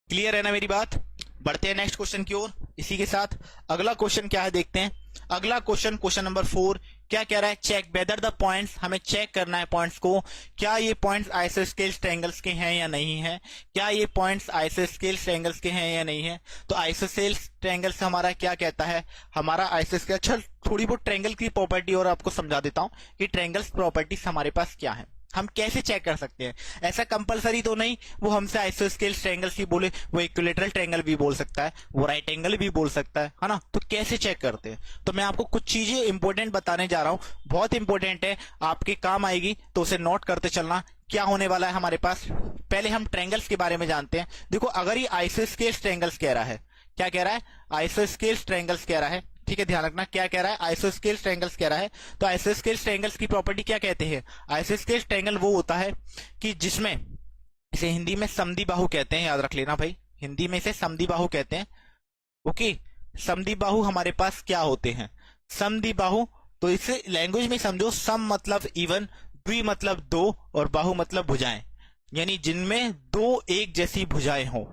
क्लियर है ना मेरी बात? बढ़ते हैं नेक्स्ट क्वेश्चन की ओर। इसी के साथ अगला क्वेश्चन क्या है देखते हैं। अगला क्वेश्चन, क्वेश्चन नंबर 4, क्या कह रहा है? चेक वेदर द पॉइंट्स, हमें चेक करना है पॉइंट्स को, क्या ये पॉइंट्स आइसोस्केल्स ट्रायंगल्स के हैं या नहीं है, क्या ये पॉइंट्स आइसोस्केल्स ट्रायंगल्स के हैं या नहीं है। तो आइसोस्केल्स ट्रायंगल्स हमारा क्या कहता है, हमारा आइसोस्केल, अच्छा थोड़ी बहुत ट्रायंगल की प्रॉपर्टी और आपको समझा देता हूं कि ट्रायंगल्स प्रॉपर्टीज हमारे पास क्या है, हम कैसे चेक कर सकते हैं। ऐसा कंपलसरी तो नहीं वो हमसे आइसोस्केल्स ट्रायंगल्स ही बोले, वो इक्विलेटरल ट्रायंगल भी बोल सकता है, वो राइट एंगल भी बोल सकता है ना। तो कैसे चेक करते हैं, तो मैं आपको कुछ चीजें इंपॉर्टेंट बताने जा रहा हूं, बहुत इंपॉर्टेंट है, आपके काम आएगी, तो उसे नोट करते चलना। क्या होने वाला है हमारे पास, पहले हम ट्रायंगल्स के बारे में जानते हैं। देखो, अगर ये आइसोस्केल्स ट्रायंगल्स कह रहा है, क्या कह रहा है? आइसोस्केल्स ट्रायंगल्स कह रहा है, ठीक है, ध्यान रखना क्या कह रहा है, आइसोस्केल्स ट्रायंगल्स कह रहा है। तो आइसोस्केल्स ट्रायंगल्स की प्रॉपर्टी क्या कहते हैं? आइसोस्केल्स ट्रायंगल वो होता है कि जिसमें, इसे हिंदी में समद्वि बाहु कहते हैं, याद रख लेना भाई, हिंदी में इसे समद्वि बाहु कहते हैं। ओके, समद्वि बाहु हमारे पास क्या होते हैं? समद्वि बाहु, तो इसे लैंग्वेज में समझो, सम मतलब इवन, द्वि मतलब दो, और बाहु मतलब भुजाएं, यानी जिनमें दो एक जैसी भुजाएं हों।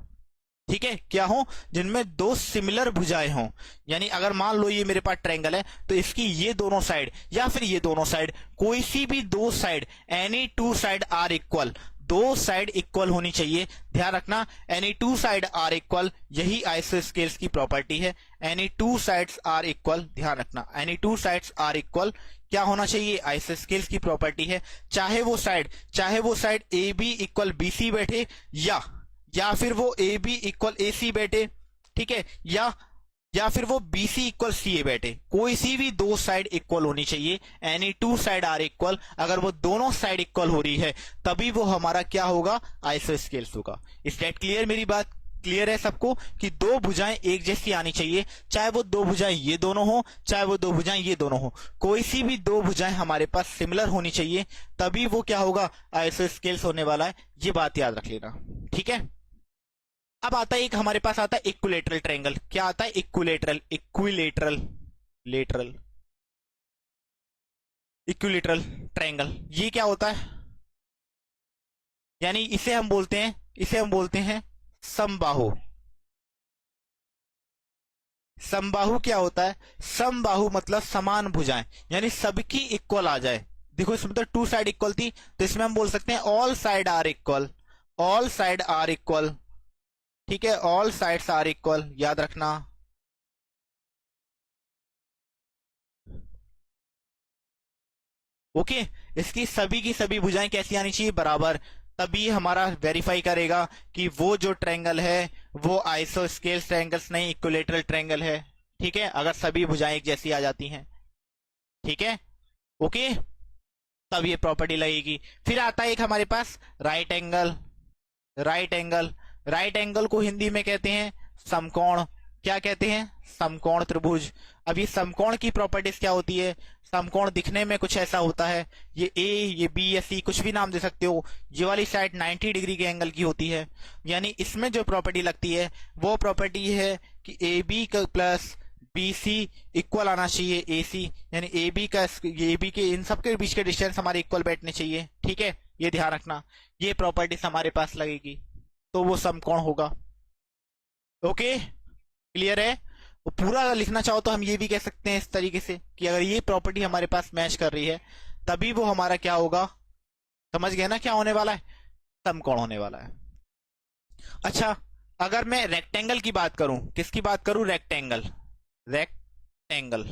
ठीक है, क्या हो? जिनमें दो सिमिलर भुजाएं हों। यानी अगर मान लो ये मेरे पास ट्रायंगल है, तो इसकी ये दोनों साइड या फिर ये दोनों साइड, कोई सी भी दो side, any two side are equal, दो साइड इक्वल होनी चाहिए। ध्यान रखना, any two side are equal, यही आइसोस्केल्स की प्रॉपर्टी है, any two sides are equal. ध्यान रखना, any two sides are equal क्या होना चाहिए? आइसोस्केल्स की प्रॉपर्टी है। चाहे वो side A B equal B C बैठे, या फिर वो ए बी इक्वल ए सी बैठे, ठीक है, या फिर वो बी सी इक्वल सी ए बैठे, कोई सी भी दो साइड इक्वल होनी चाहिए, any two side are equal. अगर वो दोनों साइड इक्वल हो रही है तभी वो हमारा क्या होगा? आइसोस्केल्स होगा। इस डेट क्लियर? मेरी बात क्लियर है सबको कि दो भुजाएं एक जैसी आनी चाहिए, चाहे वो दो भुजाएं ये दोनों हो, चाहे वो दो भुजाएं ये दोनों हो, कोई सी भी दो भुजाएं हमारे पास सिमिलर होनी चाहिए, तभी वो क्या होगा? आइसोस्केल्स होने वाला है। ये बात याद रख लेना, ठीक है। अब आता है एक, हमारे पास आता है इक्विलेटरल ट्रायंगल। क्या आता है? Equilateral triangle. ये क्या होता है? यानी इसे हम बोलते हैं समबाहु। समबाहु क्या होता है? समबाहु मतलब समान भुजाएं, यानी सबकी इक्वल आ जाए। देखो इसमें तो टू साइड इक्वल थी, तो इसमें हम बोल सकते हैं all side are equal, all side are equal, ठीक है, ऑल साइड्स आर इक्वल, याद रखना। ओके, इसकी सभी की सभी भुजाएं कैसी आनी चाहिए? बराबर, तभी हमारा वेरीफाई करेगा कि वो जो ट्रायंगल है वो आइसोस्केल्स ट्रायंगल्स नहीं, इक्विलेटरल ट्रायंगल है। ठीक है, अगर सभी भुजाएं एक जैसी आ जाती हैं, ठीक है, ओके, तब ये प्रॉपर्टी लगेगी। फिर आता है एक हमारे पास राइट एंगल। राइट एंगल को हिंदी में कहते हैं समकोण, क्या कहते हैं, समकोण त्रिभुज। अब ये समकोण की प्रॉपर्टीज क्या होती है, समकोण दिखने में कुछ ऐसा होता है, ये ए, ये बी या सी, कुछ भी नाम दे सकते हो। ये वाली साइड 90 डिग्री के एंगल की होती है, यानी इसमें जो प्रॉपर्टी लगती है वो प्रॉपर्टी है कि ए बी का प्लस बी सी इक्वल आना चाहिए ए सी, यानी ए बी के इन सब के बीच के डिस्टेंस हमारे इक्वल बैठने चाहिए। ठीक है, ये ध्यान रखना, ये प्रॉपर्टीज हमारे पास लगेगी तो वो समकोण होगा। ओके, क्लियर है। वो पूरा अगर लिखना चाहो तो हम ये भी कह सकते हैं इस तरीके से कि अगर ये प्रॉपर्टी हमारे पास मैच कर रही है तभी वो हमारा क्या होगा, समझ गए ना क्या होने वाला है, समकोण होने वाला है। अच्छा, अगर मैं रेक्टेंगल की बात करूं, किसकी बात करूं, रेक्टेंगल, रेक्टेंगल,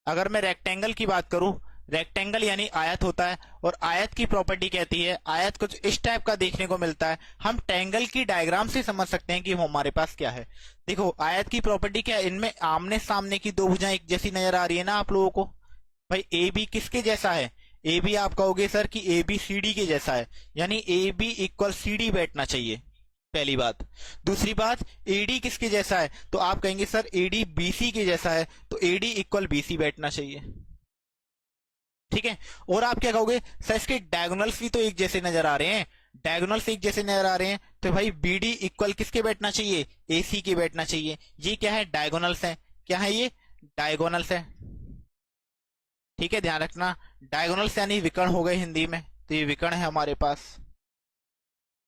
अगर मैं रेक्टेंगल की बात करूं, रेक्टेंगल यानी आयत होता है, और आयत की प्रॉपर्टी कहती है, आयत कुछ इस टाइप का देखने को मिलता है। हम ट्रायंगल की डायग्राम से समझ सकते हैं कि वो हमारे पास क्या है। देखो आयत की प्रॉपर्टी क्या है, इनमें आमने सामने की दो भुजाएं एक जैसी नजर आ रही है ना आप लोगों को। भाई ए बी किसके जैसा है, ए बी आप कहोगे सर कि ए बी सी डी के जैसा है, यानी A B equal C D बैठना चाहिए, पहली बात। दूसरी बात, एडी किसके जैसा है, तो आप कहेंगे सर एडी बीसी के जैसा है, तो एडी इक्वल बीसी बैठना चाहिए। ठीक है, और आप क्या कहोगे सर इसके डायगोनल्स भी तो एक जैसे नजर आ रहे हैं, डायगोनल्स एक जैसे नजर आ रहे हैं, तो भाई बीडी इक्वल किसके बैठना चाहिए, एसी के बैठना चाहिए। ये क्या है, डायगोनल्स है, क्या है ये, डायगोनल्स है। ठीक है, ध्यान रखना, डायगोनल्स यानी विकर्ण हो गए हिंदी में, तो ये विकर्ण है हमारे पास।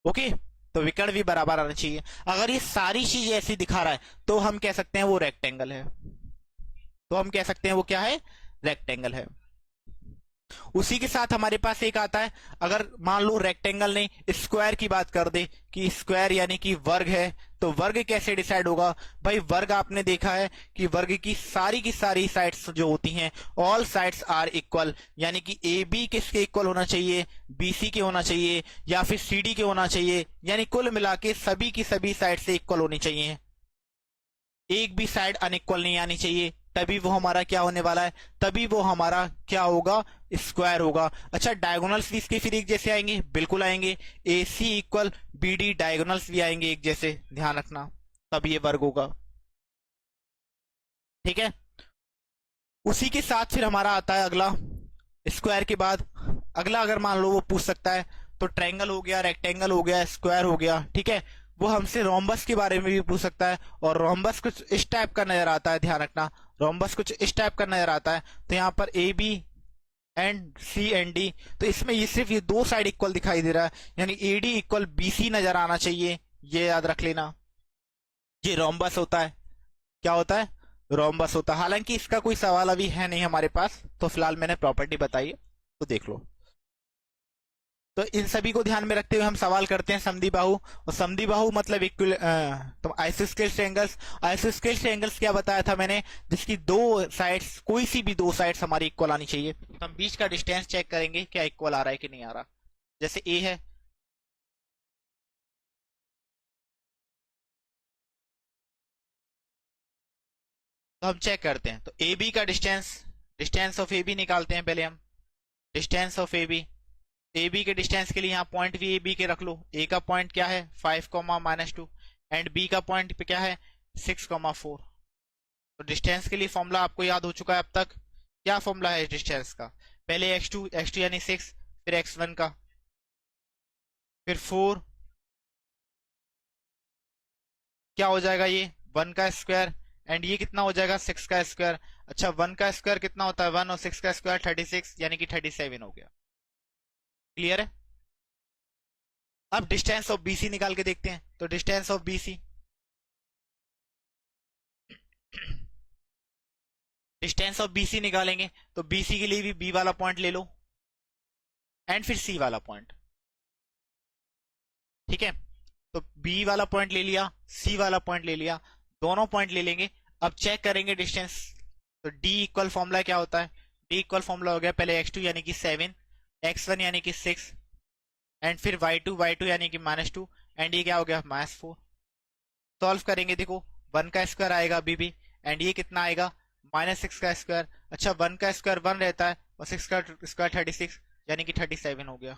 ओके, तो विकर्ण भी बराबर आना चाहिए। अगर ये सारी चीज ऐसी दिखा रहा है तो हम कह सकते हैं वो रेक्टेंगल है, तो हम कह सकते हैं वो क्या है, रेक्टेंगल है। उसी के साथ हमारे पास एक आता है, अगर मान लो रेक्टेंगल नहीं स्क्वायर की बात कर दे कि स्क्वायर यानी कि वर्ग है, तो वर्ग कैसे डिसाइड होगा। भाई वर्ग आपने देखा है कि वर्ग की सारी साइड्स जो होती हैं, ऑल साइड्स आर इक्वल, यानी कि ए बी किसके इक्वल होना चाहिए, बी सी के होना चाहिए, या फिर सी डी के होना चाहिए, यानी कुल मिला के सभी की सभी साइड से इक्वल होनी चाहिए, एक भी साइड अनइक्वल नहीं आनी चाहिए, तभी वो हमारा क्या होने वाला है, तभी वो हमारा क्या होगा, स्क्वायर होगा। अच्छा, डायगोनल्स भी इसके फिर एक जैसे आएंगे, बिल्कुल आएंगे, ए सी इक्वल बी डी, डायगोनल्स भी आएंगे एक जैसे, ध्यान रखना, तब ये वर्ग होगा। ठीक है, उसी के साथ फिर हमारा आता है अगला, स्क्वायर के बाद अगला, अगर मान लो वो पूछ सकता है, तो ट्रायंगल हो गया, रेक्टेंगल हो गया, स्क्वायर हो गया। ठीक है, वो हमसे रोम्बस के बारे में भी पूछ सकता है, और रोम्बस कुछ इस टाइप का नजर आता है, ध्यान रखना, रोम्बस कुछ इस टाइप का नजर आता है। तो यहाँ पर A B and C and D, तो इसमें ये सिर्फ ये दो साइड इक्वल दिखाई दे रहा है, यानी A D equal B C नजर आना चाहिए, ये याद रख लेना, ये रोम्बस होता है। क्या होता है, रोम्बस होता है। हालांकि इसका कोई सवाल अभी है नहीं हमारे पास, तो फिलहाल मैंने प्रॉपर्टी बताई है, तो देख लो। तो इन सभी को ध्यान में रखते हुए हम सवाल करते हैं समद्वि बाहु, और समद्वि बाहु मतलब इक्वल, तो आइसोस्केल ट्रायंगल्स, आइसोस्केल ट्रायंगल्स क्या बताया था मैंने, जिसकी दो साइड्स, कोई सी भी दो साइड्स हमारी इक्वल आनी चाहिए। तो हम बीच का डिस्टेंस चेक करेंगे क्या इक्वल आ रहा है कि नहीं आ रहा। जैसे ए है, तो हम चेक करते हैं, तो ए बी का distance, distance of A B निकालते हैं पहले हम, distance of A B, A B के डिस्टेंस के लिए यहाँ पॉइंट भी ए बी के रख लो। ए का पॉइंट क्या है 5, -2, एंड बी का पॉइंट पे क्या है 6, 4। तो डिस्टेंस के लिए फॉर्मूला आपको याद हो चुका है अब तक। क्या फॉर्मूला है डिस्टेंस का, पहले x2 यानी 6, फिर x1 का, फिर 4, क्या हो जाएगा ये 1 का स्क्वायर, एंड ये कितना हो जाएगा 6 का स्क्वायर। अच्छा, 1 का स्क्वायर कितना होता है 1, और 6 का स्क्वायर 36, यानी कि 37 हो गया। क्लियर है। अब डिस्टेंस ऑफ बीसी निकाल के देखते हैं, तो distance of BC, distance of BC निकालेंगे, तो बीसी के लिए भी बी वाला पॉइंट ले लो, एंड फिर सी वाला पॉइंट। ठीक है, तो बी वाला पॉइंट ले लिया, सी वाला पॉइंट ले लिया, दोनों पॉइंट ले लेंगे। अब चेक करेंगे डिस्टेंस, तो डी इक्वल फॉर्मूला क्या होता है, डी इक्वल फॉर्मूला हो गया पहले x2 यानी कि 7, x1 यानी कि 6, एंड फिर y2 यानी कि -2, एंड ये क्या हो गया -4। सॉल्व करेंगे, देखो 1 का स्क्वायर आएगा अभी भी, एंड ये कितना आएगा -6 का स्क्वायर। अच्छा, 1 का स्क्वायर 1 रहता है, और 6 का स्क्वायर 36, यानी कि 37 हो गया।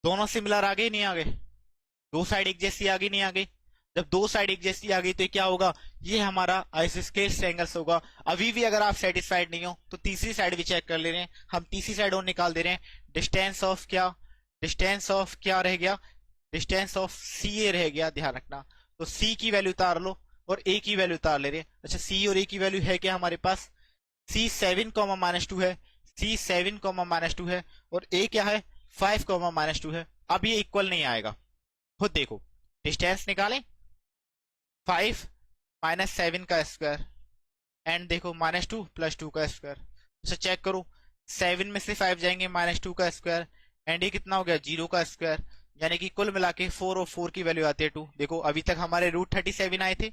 दोनों सिमिलर आ गए नहीं आ गए, दो साइड एक जैसी आ गई नहीं आ गई। जब दो साइड एक जैसी आ गई तो ये क्या होगा, ये हमारा आइसोस्केल ट्रायंगल्स होगा। अभी भी अगर आप सेटिस्फाइड नहीं हो तो तीसरी साइड भी चेक कर ले रहे हैं हम, तीसरी साइड और निकाल दे रहे हैं। डिस्टेंस ऑफ क्या रह गया, डिस्टेंस ऑफ सी ए रह गया, ध्यान रखना। तो सी की वैल्यू उतार लो और ए की वैल्यू उतार ले रहे हैं। अच्छा सी और ए की वैल्यू है क्या हमारे पास, सी 7, -2 है, सी 7, -2 है, और ए क्या है 5, -2 है। अब ये इक्वल नहीं आएगा, खुद देखो, डिस्टेंस निकालें 5 -7 का स्क्वायर, एंड देखो -2 + 2 का स्क्वायर। अच्छा चेक करो, 7 में से 5 जाएंगे, -2 का स्क्वायर, एंड ये कितना हो गया 0 का स्क्वायर, यानी कि कुल मिला के 4 और 4 की वैल्यू आती है 2। देखो अभी तक हमारे √37 आए थे,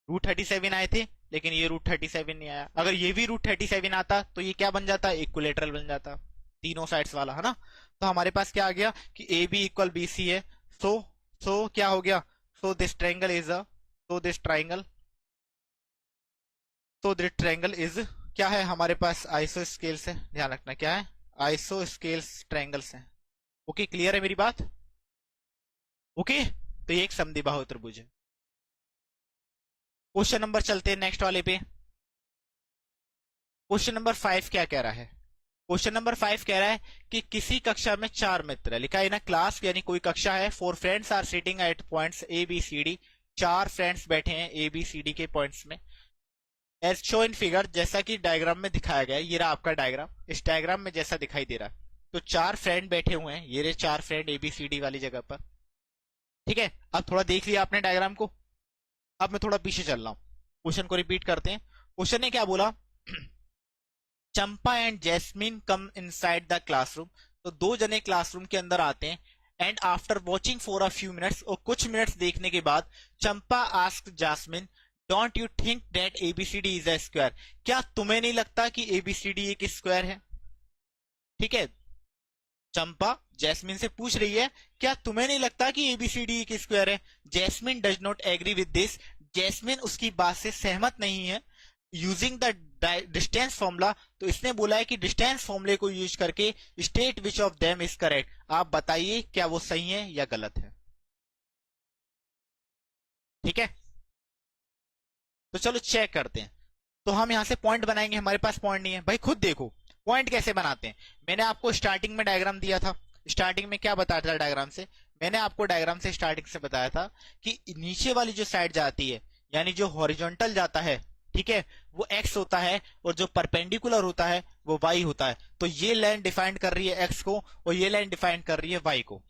√37 आए थे, लेकिन ये √37 नहीं आया। अगर ये भी √37 आता तो ये क्या बन जाता, इक्विलेटरल बन जाता, तीनों साइड्स वाला, है ना। तो हमारे पास क्या आ गया कि A B equal B C है। सो क्या हो गया, so this triangle is a, so this triangle, तो दिस ट्रायंगल इज क्या है हमारे पास, आइसोस्केल्स है, ध्यान रखना क्या है, आइसोस्केल्स ट्रायंगल्स है। ओके क्लियर है मेरी बात, ओके। तो ये एक समद्विबाहु त्रिभुज है। क्वेश्चन नंबर चलते हैं नेक्स्ट वाले पे। क्वेश्चन नंबर 5 क्या कह रहा है, क्वेश्चन नंबर 5 कह रहा है कि किसी कक्षा में 4 मित्र है, लिखा है ना क्लास, यानी कोई कक्षा है। 4 friends are sitting at points A B C D, 4 friends बैठे हैं ए बी सी डी के पॉइंट्स में। एज शो इन फिगर, जैसा कि डायग्राम में दिखाया गया है, ये रहा आपका डायग्राम, इस डायग्राम में जैसा दिखाई दे रहा है। तो 4 फ्रेंड बैठे हुए हैं, ये रहे 4 friend A B C D वाली जगह पर, ठीक है। अब थोड़ा देख लिया आपने डायग्राम को, अब मैं थोड़ा पीछे चल रहा हूं, क्वेश्चन को रिपीट करते हैं। क्वेश्चन ने क्या बोला, Champa and Jasmine come inside the classroom, तो दो जने क्लासरूम के अंदर आते हैं। And after watching for a few minutes, और कुछ मिनट्स देखने के बाद Champa ask Jasmine, don't you think that ABCD is a square, क्या तुम्हें नहीं लगता कि एबीसीडी एक स्क्वायर है, ठीक है। चंपा जैस्मिन से पूछ रही है क्या तुम्हें नहीं लगता कि एबीसीडी एक स्क्वायर है। Jasmine does not agree with this, Jasmine उसकी बात से सहमत नहीं है। यूजिंग द डिस्टेंस फॉर्मूला, तो इसने बोला है कि डिस्टेंस फॉर्मूले को यूज करके state which of them is correct, आप बताइए क्या वो सही है या गलत है, ठीक है। तो चलो चेक करते हैं। तो हम यहां से पॉइंट बनाएंगे, हमारे पास पॉइंट नहीं है भाई, खुद देखो पॉइंट कैसे बनाते हैं। मैंने आपको स्टार्टिंग में डायग्राम दिया था, स्टार्टिंग में क्या बताया था डायग्राम से, मैंने आपको डायग्राम से स्टार्टिंग से बताया था कि नीचे वाली जो साइड जाती है, यानी जो हॉरिजॉन्टल जाता है, ठीक है, वो एक्स होता है, और जो परपेंडिकुलर होता है वो वाई होता है। तो ये लाइन डिफाइन कर रही है एक्स को, और ये लाइन डिफाइन कर रही है वाई को।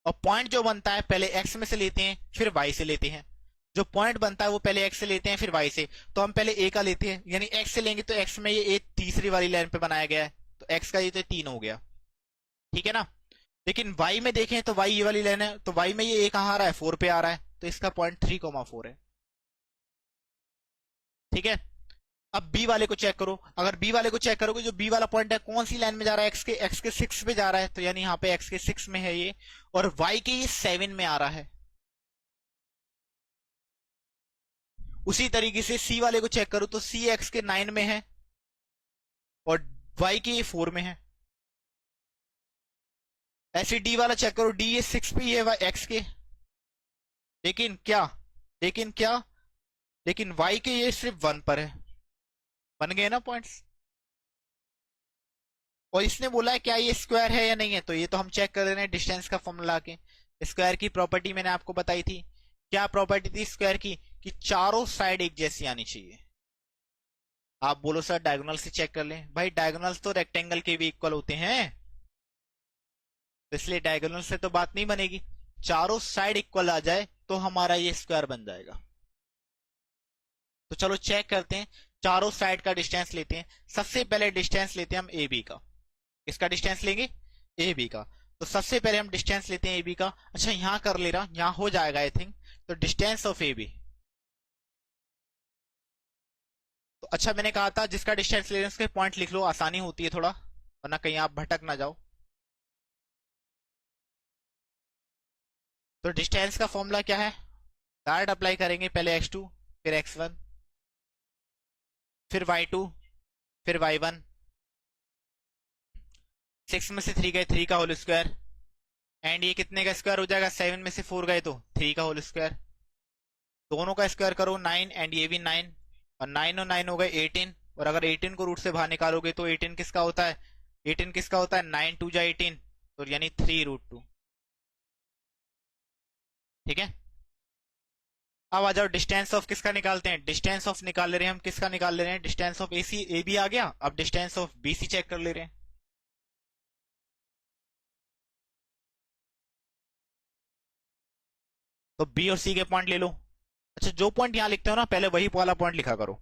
और पॉइंट जो बनता है पहले एक्स में से लेते हैं फिर वाई से लेते हैं, जो पॉइंट बनता है वो पहले एक्स से लेते हैं फिर वाई से। तो हम पहले ए का लेते हैं, यानी एक्स से लेंगे तो एक्स में ये ए तीसरी वाली लाइन पे बनाया गया है, तो एक्स का ये तो 3 हो गया, ठीक है ना। लेकिन वाई में देखें तो वाई ये वाली लाइन है, तो वाई में ये ए कहां आ रहा है 4 पे आ रहा है, तो इसका पॉइंट 3,4 है, ठीक है। अब बी वाले को चेक करो, अगर बी वाले को चेक करोगे, जो बी वाला पॉइंट है कौन सी लाइन में जा रहा है, एक्स के 6 पे जा रहा है, तो यानी यहाँ पे एक्स के 6 में है ये, और वाई के ये 7 में आ रहा है। उसी तरीके से सी वाले को चेक करो तो सी एक्स के 9 में है, और वाई के ये 4 में है। ऐसे डी वाला चेक करो, डी ये 6 पे ही है एक्स के, लेकिन क्या, लेकिन क्या, लेकिन वाई के ये सिर्फ 1 पर है। बन गए ना पॉइंट्स। और इसने बोला है क्या ये स्क्वायर है या नहीं है, तो ये तो हम चेक कर रहे हैं डिस्टेंस का फॉर्मूला के। स्क्वायर की प्रॉपर्टी मैंने आपको बताई थी, क्या प्रॉपर्टी थी स्क्वायर की, कि चारों साइड एक जैसी आनी चाहिए। आप बोलो सर डायगोनल से चेक कर लें, भाई डायगोनल्स तो रेक्टेंगल के भी इक्वल होते हैं, तो इसलिए डायगोनल से तो बात नहीं बनेगी, चारों साइड इक्वल आ जाए तो हमारा ये स्क्वायर बन जाएगा। तो चलो चेक करते हैं, चारों साइड का डिस्टेंस लेते हैं। सबसे पहले डिस्टेंस लेते हैं हम ए बी का, किसका डिस्टेंस लेंगे, ए बी का। तो सबसे पहले हम डिस्टेंस लेते हैं ए बी का। अच्छा यहां कर ले रहा, यहां हो जाएगा आई थिंक। तो डिस्टेंस ऑफ ए बी, तो अच्छा मैंने कहा था जिसका डिस्टेंस ले रहे हैं उसके पॉइंट लिख लो, आसानी होती है थोड़ा, वरना कहीं आप भटक ना जाओ। तो डिस्टेंस का फॉर्मूला क्या है, डायरेक्ट अप्लाई करेंगे, पहले x2 फिर x1 फिर y2 फिर y1, 6 में से 3 गए, 3 का होल स्क्वायर, एंड ये कितने का स्क्वायर हो जाएगा, 7 में से 4 गए तो 3 का होल स्क्वायर। दोनों का स्क्वायर करो 9 एंड ये भी 9, और 9 और 9 हो गए 18। और अगर 18 को रूट से बाहर निकालोगे तो 18 किसका होता है, 18 किसका होता है, 9 2 जा 18, तो यानी 3√2। ठीक है, अब आ जाओ डिस्टेंस ऑफ किसका निकालते हैं, डिस्टेंस ऑफ निकाल ले रहे हैं हम, किसका निकाल ले रहे हैं, distance of AC, A B आ गया, अब डिस्टेंस ऑफ बीसी चेक कर ले रहे हैं। तो बी और सी के पॉइंट ले लो। अच्छा, जो पॉइंट यहां लिखते हो ना, पहले वही वाला पॉइंट लिखा करो,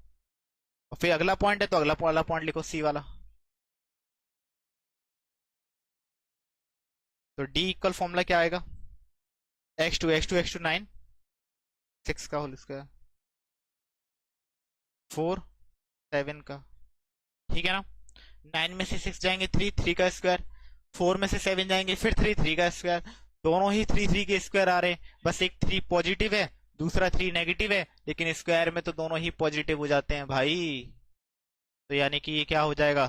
और फिर अगला पॉइंट है तो अगला वाला पॉइंट लिखो, सी वाला। तो डी इक्वल फॉर्मूला क्या आएगा, x2 9, 6 का होल स्क्वायर, 4 7 का। ठीक है ना, 9 में से 6 जाएंगे 3, 3 का स्क्वायर, 4 में से 7 जाएंगे फिर 3, 3 का स्क्वायर। दोनों ही 3 3 के स्क्वायर आ रहे हैं, बस एक 3 पॉजिटिव है दूसरा 3 नेगेटिव है, लेकिन स्क्वायर में तो दोनों ही पॉजिटिव हो जाते हैं भाई। तो यानी कि ये क्या हो जाएगा,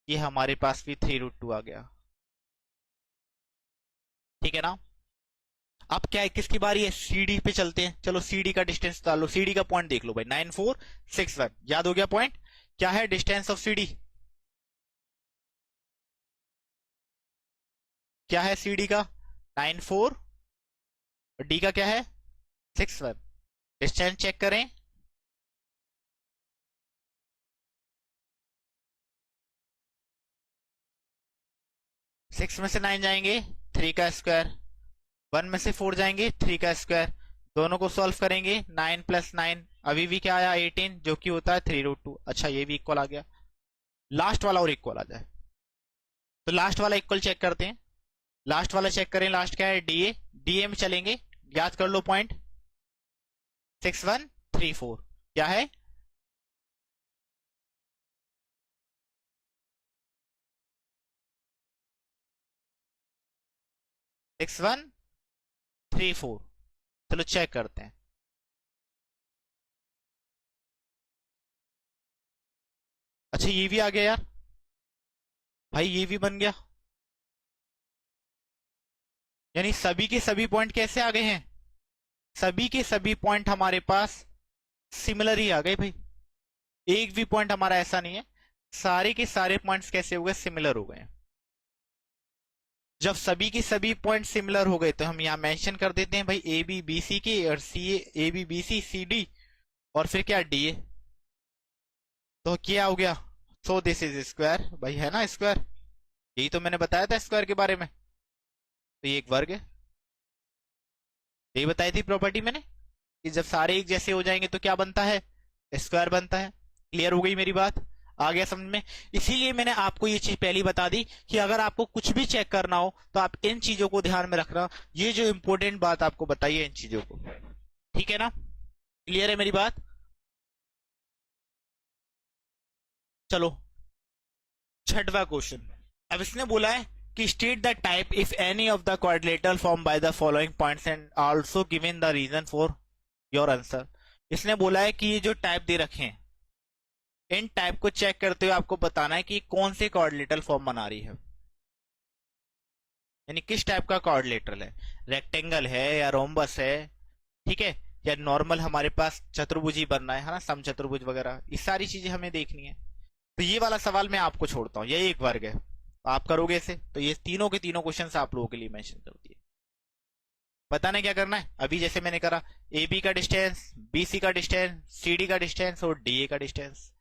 ये हमारे पास भी 3√2 आ गया। ठीक है ना, अब क्या है, किसकी बारी है, सीडी पे चलते हैं। चलो सीडी का डिस्टेंस डाल लो, सीडी का पॉइंट देख लो भाई, 9 4 6 1, याद हो गया पॉइंट, क्या है डिस्टेंस ऑफ सीडी, क्या है सीडी का 9 4, और डी का क्या है 6 1। डिस्टेंस चेक करें, 6 में से 9 जाएंगे 3 का स्क्वायर, 1 में से 4 जाएंगे 3 का स्क्वायर, दोनों को सॉल्व करेंगे 9 + 9 अभी भी क्या आया 18, जो कि होता है 3√2। अच्छा, ये भी इक्वल आ गया, लास्ट वाला और इक्वल आ जाए। तो लास्ट वाला इक्वल चेक करते हैं, लास्ट वाला चेक करें, लास्ट क्या है डीए, डीए में चलेंगे, याद कर लो पॉइंट 6 1 3 4, क्या है 6 1 3 4। चलो चेक करते हैं। अच्छा, ये भी आ गया यार भाई, ये भी बन गया, यानी सभी के सभी पॉइंट कैसे आ गए हैं, सभी के सभी पॉइंट हमारे पास सिमिलर ही आ गए भाई, एक भी पॉइंट हमारा ऐसा नहीं है, सारे के सारे पॉइंट्स कैसे हो गए, सिमिलर हो गए। जब सभी के सभी पॉइंट सिमिलर हो गए तो हम यहां मेंशन कर देते हैं भाई ए बी बी सी के, और C A B B C C D, और फिर क्या डी ए। तो क्या हो गया, सो दिस इज स्क्वायर भाई, है ना स्क्वायर, यही तो मैंने बताया था स्क्वायर के बारे में। तो ये एक वर्ग है, यही बताई थी प्रॉपर्टी मैंने, कि जब सारे एक जैसे हो जाएंगे तो क्या बनता है, स्क्वायर बनता है। क्लियर हो गई मेरी बात, आ गया समझ में। इसीलिए मैंने आपको ये चीज पहली बता दी कि अगर आपको कुछ भी चेक करना हो तो आप इन चीजों को ध्यान में रखना, ये जो इंपॉर्टेंट बात आपको बताई है इन चीजों को। ठीक है ना, क्लियर है मेरी बात। चलो छठवां क्वेश्चन, अब इसने बोला है कि state the type if any of the quadrilateral form by the following points and also given the reason for your answer. इसने बोला है कि ये जो टाइप दे रखे हैं, इन टाइप को चेक करते हुए आपको बताना है कि कौन से क्वाड्रिलेटरल फॉर्म बना रही है, यानी किस टाइप का क्वाड्रिलेटरल है, रेक्टेंगल है या रोम्बस है, ठीक है, या नॉर्मल हमारे पास चतुर्भुज ही बनना है ना, समचतुर्भुज वगैरह, ये सारी चीजें हमें देखनी है। तो ये वाला सवाल मैं आपको छोड़ता हूँ, ये एक वर्ग है, आप करोगे इसे, तो ये तीनों के तीनों क्वेश्चन आप लोगों के लिए मेंशन कर दिए। बताने क्या करना है, अभी जैसे मैंने करा, ए बी का डिस्टेंस, बी सी का डिस्टेंस, सी डी का डिस्टेंस और डी ए का डिस्टेंस।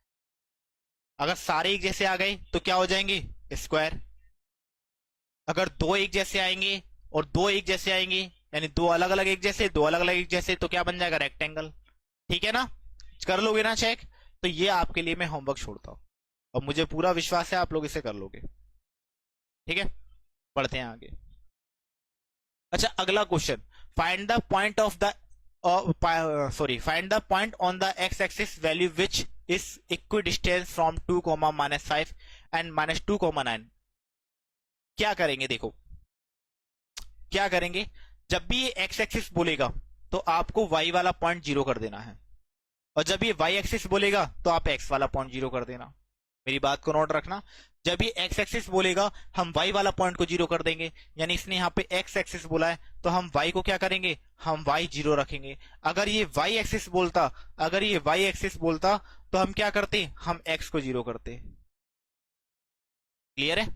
अगर सारे एक जैसे आ गए तो क्या हो जाएंगे, स्क्वायर। अगर दो एक जैसे आएंगे और दो एक जैसे आएंगे, यानी दो अलग अलग एक जैसे, दो अलग अलग एक जैसे, तो क्या बन जाएगा, रेक्टेंगल। ठीक है ना, कर लोगे ना चेक, तो ये आपके लिए मैं होमवर्क छोड़ता हूं, और मुझे पूरा विश्वास है आप लोग इसे कर लोगे। ठीक है, पढ़ते हैं आगे। अच्छा, अगला question, find the point of the find the point on the x axis value which is equidistance from 2, -5 and -2, 9। क्या करेंगे, देखो क्या करेंगे, जब भी ये एक्स एक्सिस बोलेगा तो आपको वाई वाला पॉइंट 0 कर देना है, और जब ये वाई एक्सिस बोलेगा तो आप एक्स वाला पॉइंट 0 कर देना। मेरी बात को नोट रखना, जब ये एक्स एक्सिस बोलेगा हम वाई वाला पॉइंट को जीरो कर देंगे, यानी इसने यहाँ पे एक्स एक्सिस बोला है तो हम वाई को क्या करेंगे, हम वाई जीरो रखेंगे। अगर ये वाई एक्सिस बोलता, अगर ये वाई एक्सिस बोलता तो हम क्या करते, हम एक्स को जीरो करते। क्लियर है?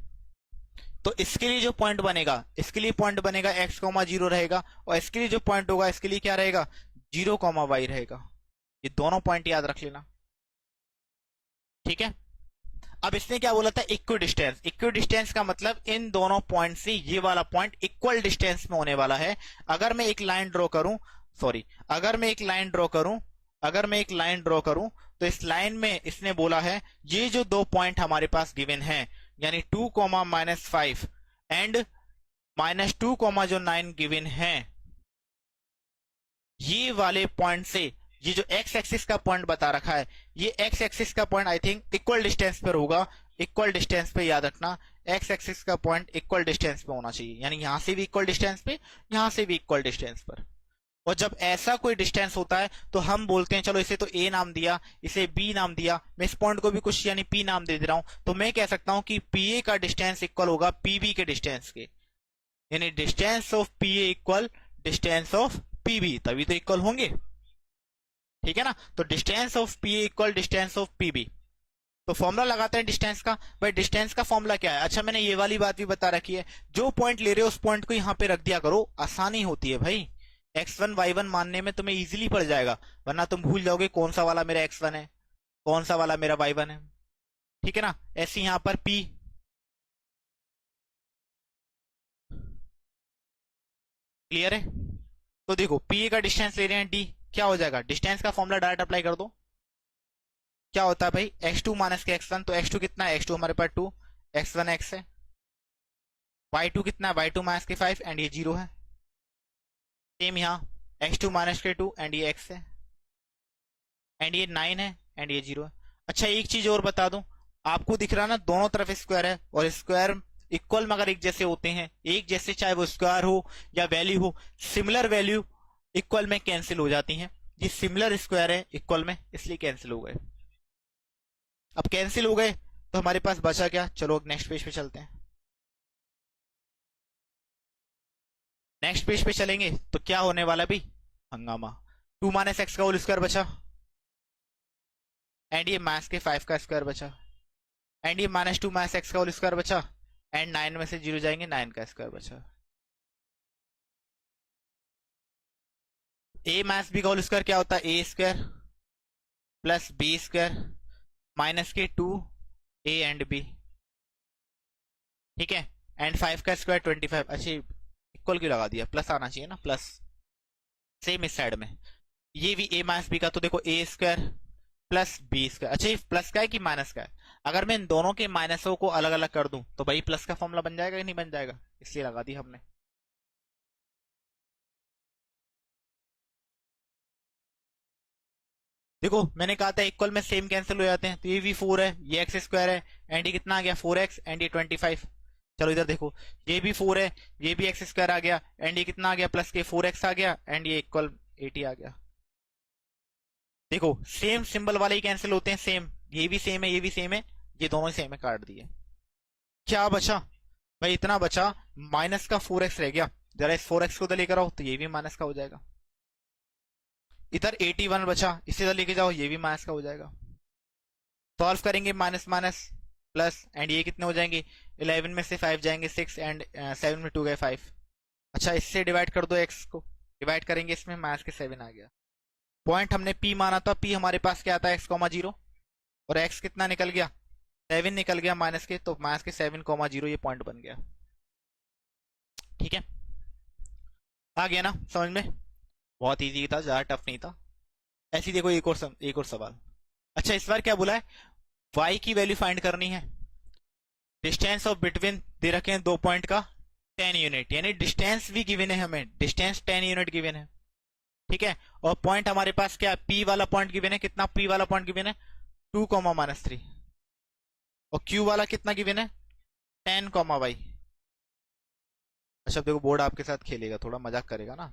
तो इसके लिए जो पॉइंट बनेगा, इसके लिए पॉइंट बनेगा एक्स कॉमा जीरो रहेगा, और इसके लिए जो पॉइंट होगा इसके लिए क्या रहेगा, जीरो कॉमा वाई रहेगा। ये दोनों पॉइंट याद रख लेना, ठीक है। अब इसने क्या बोला था, इक्वी डिस्टेंस। इक्वी डिस्टेंस का मतलब इन दोनों पॉइंट से ये वाला पॉइंट इक्वल डिस्टेंस में होने वाला है। अगर मैं एक लाइन ड्रॉ करूं, सॉरी, अगर मैं एक लाइन ड्रॉ करूं, अगर मैं एक लाइन ड्रॉ करूं तो इस लाइन में इसने बोला है ये जो दो पॉइंट हमारे पास गिवन है, यानी 2 कॉमा -5 एंड -2 कॉमा जो 9 गिवन है, ये वाले पॉइंट से ये जो एक्स एक्सिस का पॉइंट बता रखा है, ये एक्स एक्सिस का point I think equal distance पर होगा। इक्वल डिस्टेंस पे याद रखना, एक्स एक्सिस का पॉइंट इक्वल डिस्टेंस पे होना चाहिए, यानी यहां से भी इक्वल डिस्टेंस पे, यहां से भी इक्वल डिस्टेंस पर। और जब ऐसा कोई डिस्टेंस होता है तो हम बोलते हैं, चलो इसे तो ए नाम दिया, इसे बी नाम दिया, मैं इस पॉइंट को भी कुछ यानी पी नाम दे रहा हूं, तो मैं कह सकता हूं कि पी ए का डिस्टेंस इक्वल होगा पीबी के डिस्टेंस के, यानी distance of P A equal distance of PB, तभी तो इक्वल होंगे, ठीक है ना। तो distance of P A equal distance of PB. तो फॉर्मूला लगाते हैं डिस्टेंस का। भाई डिस्टेंस का फॉर्मूला क्या है, अच्छा मैंने ये वाली बात भी बता रखी है, जो पॉइंट ले रहे हो उस पॉइंट को यहां पे रख दिया करो, आसानी होती है भाई। x1 y1 मानने में तुम्हें इजीली पड़ जाएगा, वरना तुम भूल जाओगे कौन सा वाला मेरा x1 है, कौन सा वाला मेरा y1 है, ठीक है ना। ऐसे यहां पर p, क्लियर है। तो देखो p का डिस्टेंस ले रहे हैं d, क्या हो जाएगा, डिस्टेंस का फॉर्मूला डायरेक्ट अप्लाई कर दो, क्या होता है भाई x2 माइनस के x1, तो x2 कितना है, x2 हमारे पास 2, x1 x है, y2 कितना है, y2 माइनस के 5 एंड ये 0 है। सेम यहाँ x2 माइनस के 2 एंड ये x है, एंड ये 9 है एंड ये 0 है। अच्छा एक चीज और बता दूं, आपको दिख रहा ना दोनों तरफ स्क्वायर है, और स्क्वायर इक्वल मगर एक जैसे होते हैं, एक जैसे चाहे वो स्क्वायर हो या वैल्यू हो, सिमिलर वैल्यू इक्वल में कैंसिल हो जाती हैं। ये सिमिलर स्क्वायर है इक्वल में, इसलिए कैंसिल हो गए। अब कैंसिल हो गए तो हमारे पास बचा क्या, चलो नेक्स्ट पेज पे चलते हैं। नेक्स्ट पेज पे चलेंगे तो क्या होने वाला भी, हंगामा। 2 माइनस एक्स का होल स्क्वायर बचा, एंड ये माइनस के 5 का स्क्वायर बचा, एंड ये -2 माइनस एक्स का होल स्क्वायर बचा, एंड 9 में से 0 जाएंगे, 9 का स्क्वायर बचा। ए माइनस बी का होल स्क्वायर क्या होता है, A square plus B square minus के 2 ए एंड बी, ठीक है, एंड 5 का स्क्वायर 25। अच्छा इक्वल क्यों लगा दिया, प्लस आना चाहिए ना, प्लस सेम इस साइड में। ये भी ए माइनस बी का, तो देखो ए स्क्वायर प्लस बी स्क्वायर। अच्छा ये प्लस का है कि माइनस का है, अगर मैं इन दोनों के माइनसों को अलग अलग कर दूं तो भाई प्लस का फॉर्मूला बन जाएगा कि नहीं बन जाएगा, इसलिए लगा दी हमने। देखो मैंने कहा था इक्वल में सेम कैंसिल हो जाते हैं, तो ये भी 4 है, ये एक्स स्क्वायर है, एंड ये कितना आ गया 4x एंड ये 25। चलो इधर देखो, ये भी 4 है, ये भी एक्स स्क्वायर आ गया, एंड ये कितना आ गया प्लस के 4x आ गया, एंड ये इक्वल 80 आ गया। देखो सेम सिंबल वाले ही कैंसिल होते हैं, सेम, ये भी सेम है, ये भी सेम है, ये दोनों ही सेम है, काट दिए। क्या बचा भाई, इतना बचा, माइनस का 4x रह गया, जरा इस 4x को उधर लेकर आओ तो ये भी माइनस का हो जाएगा। इधर 81 बचा, इसे इधर लेके जाओ, ये भी माइनस का हो जाएगा। सॉल्व करेंगे माइनस माइनस प्लस, एंड ये कितने हो जाएंगे, 11 में से 5 जाएंगे 6, एंड 7 में 2 गए 5। अच्छा इससे डिवाइड कर दो, x को डिवाइड करेंगे इसमें, माइनस के 7 आ गया। पॉइंट हमने p माना था, p हमारे पास क्या आता है x,0, और x कितना निकल गया, 7 निकल गया माइनस के, तो माइनस के 7,0 ये पॉइंट बन गया, ठीक है। आ गया ना समझ में, बहुत इजी था, ज्यादा टफ नहीं था। ऐसी देखो एक और सवाल। अच्छा इस बार क्या बोला है, y की वैल्यू फाइंड करनी है, डिस्टेंस ऑफ बिटवीन दे रखे हैं दो पॉइंट का 10 यूनिट, यानी डिस्टेंस भी गिवन है हमें, डिस्टेंस 10 यूनिट गिवन है, ठीक है। और पॉइंट हमारे पास क्या, p वाला पॉइंट गिवन है, कितना p वाला पॉइंट गिवन है 2, -3, और q वाला कितना गिवन है 10, y। अच्छा अब देखो बोर्ड आपके साथ खेलेगा, थोड़ा मजाक करेगा ना,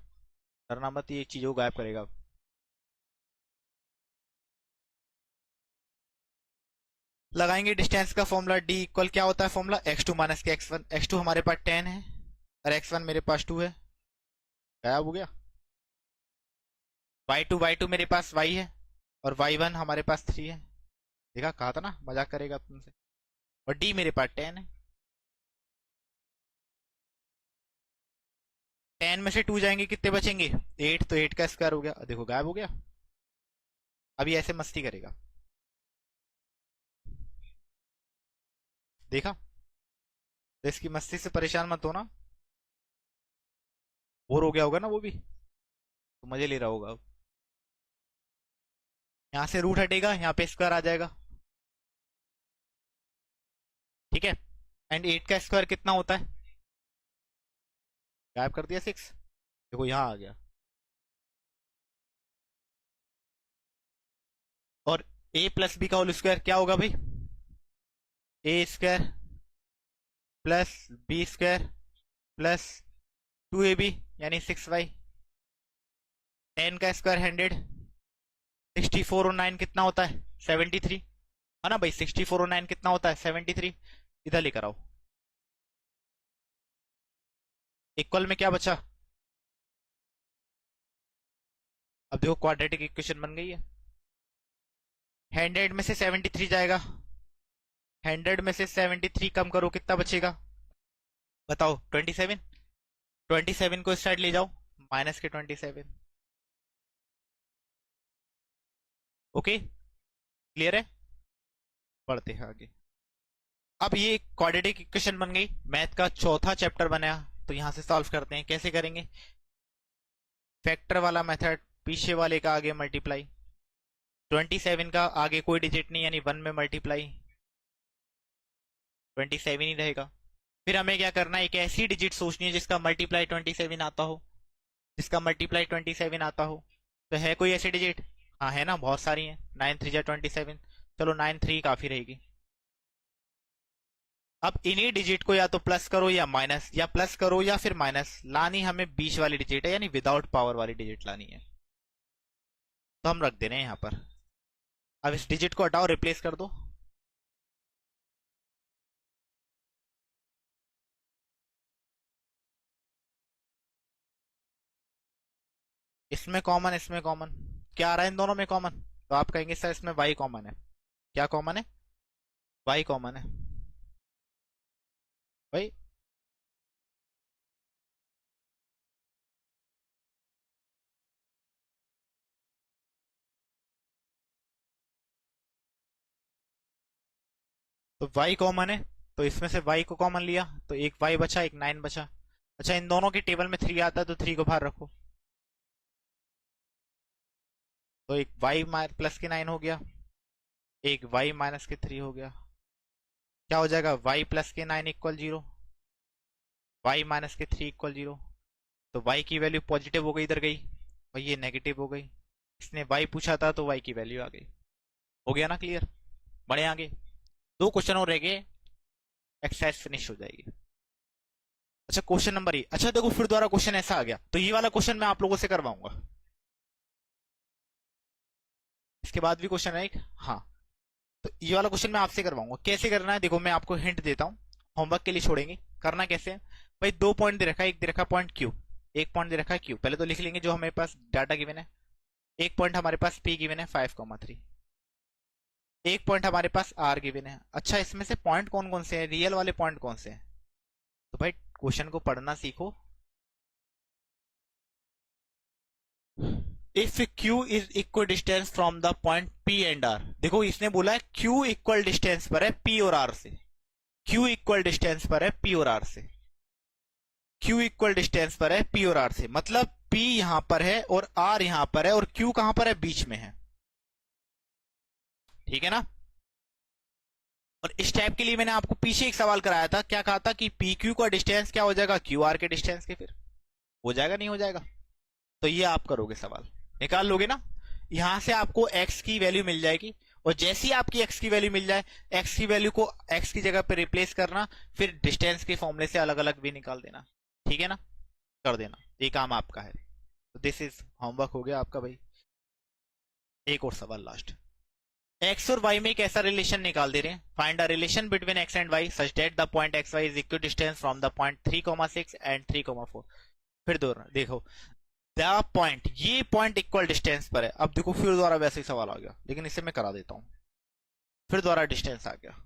डरना मत, ये चीजों को गायब करेगा। लगाएंगे डिस्टेंस का फॉर्मूला, डी इक्वल क्या होता है फॉर्मूला, x2 माइनस के x1। x2 हमारे पास 10 है और x1 मेरे पास 2 है, गायब हो गया। y2 मेरे पास y है और y1 हमारे पास 3 है। देखा, कहा था ना मजाक करेगा तुमसे। और d मेरे पास 10 है। 10 में से 2 जाएंगे कितने बचेंगे, 8, तो 8 का स्क्वायर हो गया। देखो गायब हो गया। अभी ऐसे मस्ती करेगा, देखा। तो इसकी मस्ती से परेशान मत होना, बोर हो गया होगा ना वो भी, तो मजे ले रहा होगा अब। यहां से रूट हटेगा, यहाँ पे स्क्वायर आ जाएगा, ठीक है। एंड 8 का स्क्वायर कितना होता है, गायब कर दिया 6। देखो यहां आ गया। और a प्लस बी का होल स्क्वायर क्या होगा भाई, A square plus B square plus 2ab यानी 6y। 10 का स्क्वायर 100, 64 और 9 कितना होता है 73, है ना भाई। 64 और 9 कितना होता है 73। इधर लेकर आओ, इक्वल में क्या बचा। अब देखो क्वाड्रेटिक इक्वेशन बन गई है। 100 में से 73 जाएगा, 100 में से 73 कम करो कितना बचेगा, बताओ 27। 27 को इस साइड ले जाओ, माइनस के 27। ओके, क्लियर है। बढ़ते हैं आगे। अब ये क्वाड्रेटिक इक्वेशन बन गई, मैथ का चौथा चैप्टर बना, तो यहां से सॉल्व करते हैं। कैसे करेंगे, फैक्टर वाला मेथड, पीछे वाले का आगे मल्टीप्लाई, 27 का आगे कोई डिजिट नहीं यानी 1 में मल्टीप्लाई, 27 ही रहेगा। फिर हमें क्या करना है, एक ऐसी डिजिट सोचनी है जिसका मल्टीप्लाई 27 आता हो, जिसका मल्टीप्लाई 27 आता हो। तो है कोई ऐसी डिजिट, हाँ है ना, बहुत सारी हैं। 9 3 जा 27, चलो 9 3 काफी रहेगी। अब इन्हीं डिजिट को या तो प्लस करो या माइनस, या प्लस करो या फिर माइनस, लानी हमें बीच वाली डिजिट है यानी विदाउट पावर वाली डिजिट लानी है। तो हम रख दे रहे हैं यहां पर। अब इस डिजिट को हटाओ, रिप्लेस कर दो। इसमें कॉमन, इसमें कॉमन, क्या आ रहा है इन दोनों में कॉमन, तो आप कहेंगे सर इसमें y कॉमन है। क्या कॉमन है, y कॉमन है भाई। तो y कॉमन है, तो इसमें से y को कॉमन लिया तो एक y बचा, एक 9 बचा। अच्छा, इन दोनों की टेबल में 3 आता है तो 3 को बाहर रखो, तो एक y प्लस के 9 हो गया, एक y माइनस के 3 हो गया। क्या हो जाएगा, y प्लस के 9 इक्वल 0, y माइनस के 3 इक्वल 0। तो y की वैल्यू पॉजिटिव हो गई, इधर गई, और ये नेगेटिव हो गई। इसने y पूछा था तो y की वैल्यू आ गई। हो गया ना क्लियर। बढ़े आगे, 2 क्वेश्चन और रह गए, एक्सरसाइज फिनिश हो जाएगी। अच्छा क्वेश्चन नंबर ए, अच्छा देखो फिर दोबारा क्वेश्चन ऐसा आ गया, तो ये वाला क्वेश्चन मैं आप लोगों से करवाऊंगा। इसके बाद भी क्वेश्चन है एक, हाँ। तो ये वाला क्वेश्चन मैं आपसे करवाऊंगा। कैसे करना है देखो, मैं आपको हिंट देता हूँ, होमवर्क के लिए छोड़ेंगे। करना कैसे है भाई, 2 पॉइंट दे रखा है, एक दे रखा पॉइंट क्यू, एक पॉइंट दे रखा है क्यू। पहले तो लिख लेंगे जो हमारे पास डाटा गिवन है। एक पॉइंट हमारे पास पी गिवन है 5,3, एक पॉइंट हमारे पास आर गिवन है। अच्छा, इसमें से पॉइंट कौन कौन से हैं, रियल वाले पॉइंट कौन से हैं, तो भाई क्वेश्चन को पढ़ना सीखो। If Q is equal distance from the point P and R, देखो इसने बोला है क्यू इक्वल डिस्टेंस पर है पी और आर से, क्यू इक्वल डिस्टेंस पर है पी और आर से, क्यू इक्वल डिस्टेंस पर है पी और आर से, मतलब पी यहां पर है और आर यहां पर है और क्यू कहां पर है, बीच में है, ठीक है ना। और इस टाइप के लिए मैंने आपको पीछे एक सवाल कराया था, क्या कहा था कि पी क्यू का डिस्टेंस क्या हो जाएगा, क्यू आर के डिस्टेंस के, फिर हो जाएगा नहीं हो जाएगा। तो ये आप करोगे सवाल, निकाल लोगे ना। यहां से आपको x की वैल्यू मिल जाएगी, और जैसी ही आपकी x की वैल्यू मिल जाए, x की वैल्यू को x की जगह पे रिप्लेस करना, फिर डिस्टेंस के फॉर्मूले से अलग अलग भी निकाल देना, ठीक है ना, कर देना, ये काम आपका है। तो दिस इज होमवर्क हो गया आपका भाई। एक और सवाल लास्ट, एक्स और वाई में एक ऐसा रिलेशन निकाल दे रहे हैं, find a relation between x and y such that the point x y is equal distance from the point 3,6 and 3,4। फिर दो देखो, द पॉइंट, ये पॉइंट इक्वल डिस्टेंस पर है। अब देखो फिर दोबारा वैसे ही सवाल आ गया, लेकिन इसे मैं करा देता हूं। फिर दोबारा डिस्टेंस आ गया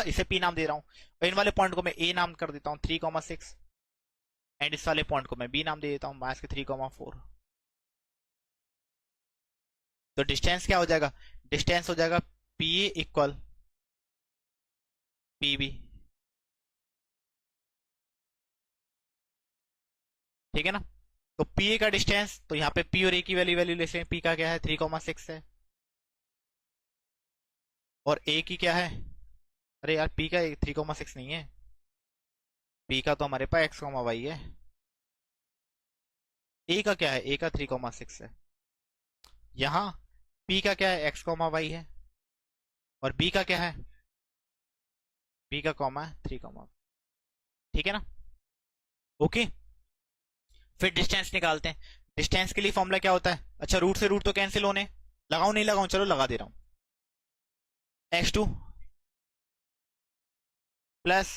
इसे पी नाम दे रहा हूं, और इन वाले पॉइंट को मैं ए नाम कर देता हूं 3,6, एंड इस वाले पॉइंट को मैं बी नाम दे देता हूं माइनस के 3,4। तो डिस्टेंस क्या हो जाएगा, डिस्टेंस हो जाएगा P A equal P B. ठीक है ना। तो पी ए का डिस्टेंस, तो यहां पे पी और ए की वैल्यू वैल्यू ले लें। पी का क्या है 3,6 है, और ए की क्या है, अरे यार पी का 3,6 नहीं है, पी का तो हमारे पास एक्स कॉमा वाई है। ए का क्या है, ए का 3,6 है। यहां पी का क्या है, एक्स कॉमा वाई है, और बी का क्या है, बी का कॉमा है 3, ठीक है ना। ओके, फिर डिस्टेंस निकालते हैं। डिस्टेंस के लिए फॉर्मूला क्या होता है, अच्छा रूट से रूट तो कैंसिल होने, लगाऊं नहीं लगाऊं, चलो लगा दे रहा हूं। x2 प्लस,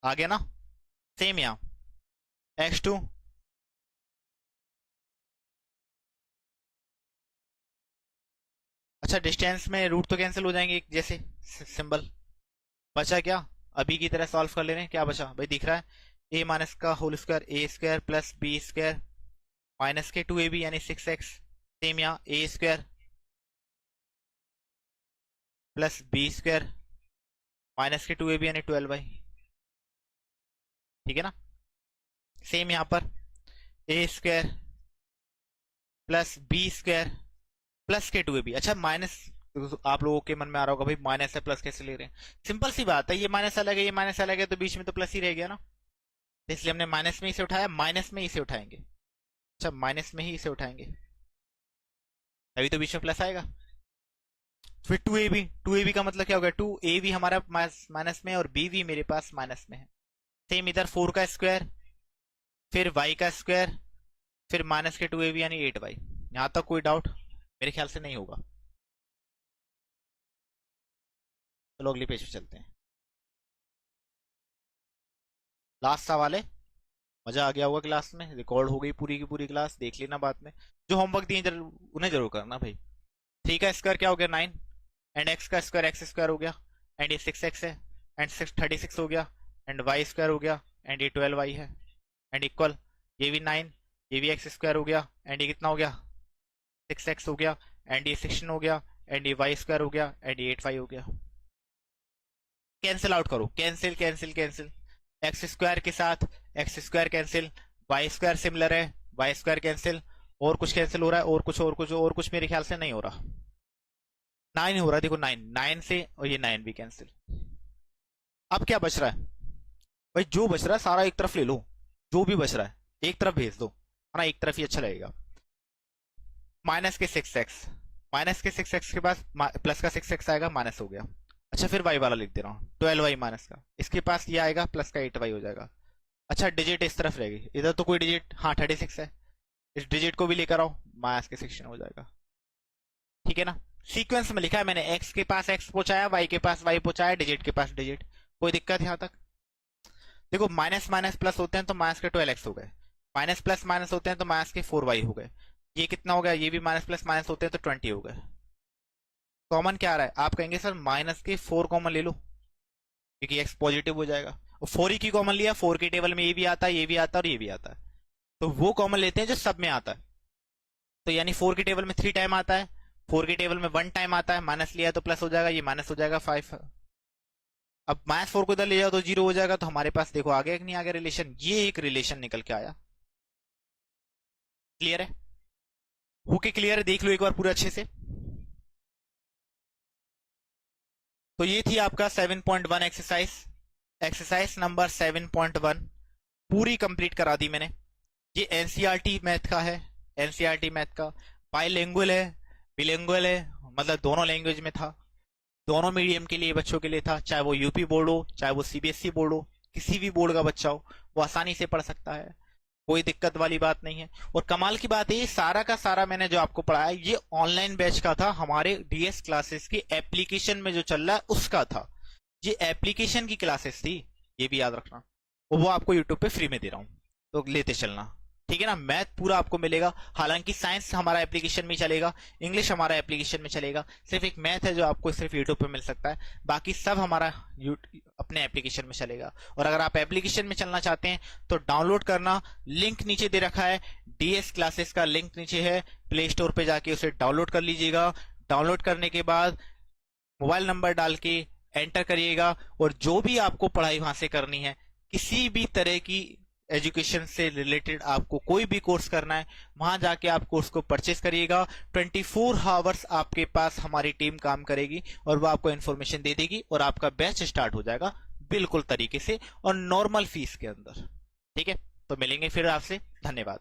आ गया ना, सेम यहां x2 अच्छा डिस्टेंस में रूट तो कैंसिल हो जाएंगे जैसे सिंबल, बचा क्या, अभी की तरह सॉल्व कर ले रहे हैं। क्या बचा भाई, दिख रहा है ए माइनस का whole square A square plus B square minus के 2ab यानी 6x, सेम यहाँ A square plus B square minus के 2ab यानी 12y। ठीक है ना। सेम यहां पर A square plus B square plus के 2ab। अच्छा माइनस, आप लोगों के मन में आ रहा होगा भाई माइनस है प्लस कैसे ले रहे हैं, सिंपल सी बात है, ये माइनस अलग है ये माइनस अलग है, तो बीच में तो प्लस ही रह गया ना, तो इसलिए हमने माइनस में इसे उठाया, माइनस में इसे उठाएंगे। अच्छा माइनस में ही इसे उठाएंगे, अभी तो बीच में प्लस आएगा। फिर 2ab, 2ab का मतलब क्या हो गया, 2ab हमारा माइनस में और b भी मेरे पास माइनस में है। सेम इधर 4 का स्क्वायर, फिर y का स्क्वायर, फिर माइनस के 2ab यानी 8y। यहां तक कोई डाउट मेरे ख्याल से नहीं होगा। चलो अगले पेज पे चलते हैं, लास्ट सवाल है। मजा आ गया होगा क्लास में, रिकॉर्ड हो गई पूरी की पूरी क्लास, देख लेना बाद में। जो होमवर्क दिए उन्हें जरूर करना भाई। 3 का स्क्वायर क्या हो गया 9, एंड x का स्क्वायर एक्स स्क्वायर हो गया, एंड ये 6x है, एंड 36 हो गया, एंड y स्क्वायर हो गया, एंड ये 12y है, एंड इक्वल ये भी 9, ये भी एक्स स्क्वायर हो गया, एंड ये कितना हो गया 6x हो गया, एंड ये 16 हो गया, एंड ये y स्क्वायर हो गया, एंड ये 8y हो गया। कैंसिल आउट करो, cancel cancel cancel, x square के साथ x square cancel, y square similar है, वाई स्क्वायर कैंसिल, और कुछ कैंसिल हो रहा है, और कुछ और कुछ और कुछ मेरे ख्याल से नहीं हो रहा। 9 हो रहा है, देखो 9, 9 से, और ये 9 भी कैंसिल। अब क्या बच रहा है भाई, जो बच रहा है सारा एक तरफ ले लो, जो भी बच रहा है एक तरफ भेज दो, है ना, एक तरफ ही अच्छा लगेगा। माइनस के 6x, माइनस के 6x के पास प्लस का 6x आएगा, माइनस हो गया। अच्छा फिर y वाला लिख दे रहा हूं 12y माइनस का, इसके पास ये आएगा प्लस का 8y हो जाएगा। अच्छा डिजिट इस तरफ रहेगी, इधर तो कोई डिजिट, हाँ 36 है, इस डिजिट को भी लेकर आओ, माइनस के 16 हो जाएगा। ठीक है ना। सीक्वेंस में लिखा है मैंने, x के पास x पहुंचाया, y के पास y पहुंचाया, डिजिट के पास डिजिट, कोई दिक्कत यहां तक। देखो माइनस माइनस प्लस होते हैं तो माइनस के 12x हो गए, माइनस प्लस माइनस होते हैं तो माइनस के 4y हो गए, ये कितना हो गया, ये भी माइनस प्लस माइनस होते हैं तो 20 हो गए। कॉमन क्या आ रहा है, आप कहेंगे सर माइनस के 4 कॉमन ले लो क्योंकि x पॉजिटिव हो जाएगा, और 4 ही की कॉमन लिया, 4 के टेबल में ये भी आता है, ये भी आता है और ये भी आता है, तो वो कॉमन लेते हैं जो सब में आता है। तो यानी 4 के टेबल में 3 टाइम आता है, 4 के टेबल में 1 टाइम आता है, माइनस लिया तो प्लस हो जाएगा, ये माइनस हो जाएगा 5। अब माइनस 4 को इधर ले जाओ तो 0 हो जाएगा, तो हमारे पास देखो आ गया कि नहीं आ गया रिलेशन, ये एक रिलेशन निकल के आया। क्लियर है, होके क्लियर है, देख लो एक बार पूरा अच्छे से। तो ये थी आपका 7.1 एक्सरसाइज, एक्सरसाइज नंबर 7.1 पूरी कंप्लीट करा दी मैंने। ये एनसीईआरटी मैथ का है, एनसीईआरटी मैथ का, बाइलिंगुअल है, बिलिंगुअल है, मतलब दोनों लैंग्वेज में था, दोनों मीडियम के लिए बच्चों के लिए था, चाहे वो यूपी बोर्ड हो चाहे वो सीबीएसई बोर्ड हो, किसी भी बोर्ड का बच्चा हो वो आसानी से पढ़ सकता है। कोई दिक्कत वाली बात नहीं है। और कमाल की बात है, ये सारा का सारा मैंने जो आपको पढ़ाया ये ऑनलाइन बैच का था, हमारे डीएस क्लासेस की एप्लीकेशन में जो चल रहा है उसका था। ये एप्लीकेशन की क्लासेस थी, ये भी याद रखना। और वो आपको यूट्यूब पे फ्री में दे रहा हूँ, तो लेते चलना, ठीक है ना। मैथ पूरा आपको मिलेगा, हालांकि साइंस हमारा एप्लीकेशन में चलेगा, इंग्लिश हमारा एप्लीकेशन में चलेगा, सिर्फ एक मैथ है जो आपको सिर्फ यूट्यूब पे मिल सकता है, बाकी सब हमारा अपने एप्लीकेशन में चलेगा। और अगर आप एप्लीकेशन में चलना चाहते हैं तो डाउनलोड करना, लिंक नीचे दे रखा है, डीएस क्लासेस का लिंक नीचे है, प्ले स्टोर पे जाके उसे डाउनलोड कर लीजिएगा। डाउनलोड करने के बाद मोबाइल नंबर डाल के एंटर करिएगा, और जो भी आपको पढ़ाई वहां से करनी है, किसी भी तरह की एजुकेशन से रिलेटेड आपको कोई भी कोर्स करना है, वहां जाके आप कोर्स को परचेस करिएगा। 24 आवर्स आपके पास हमारी टीम काम करेगी और वो आपको इन्फॉर्मेशन दे देगी, और आपका बैच स्टार्ट हो जाएगा बिल्कुल तरीके से और नॉर्मल फीस के अंदर, ठीक है। तो मिलेंगे फिर आपसे, धन्यवाद।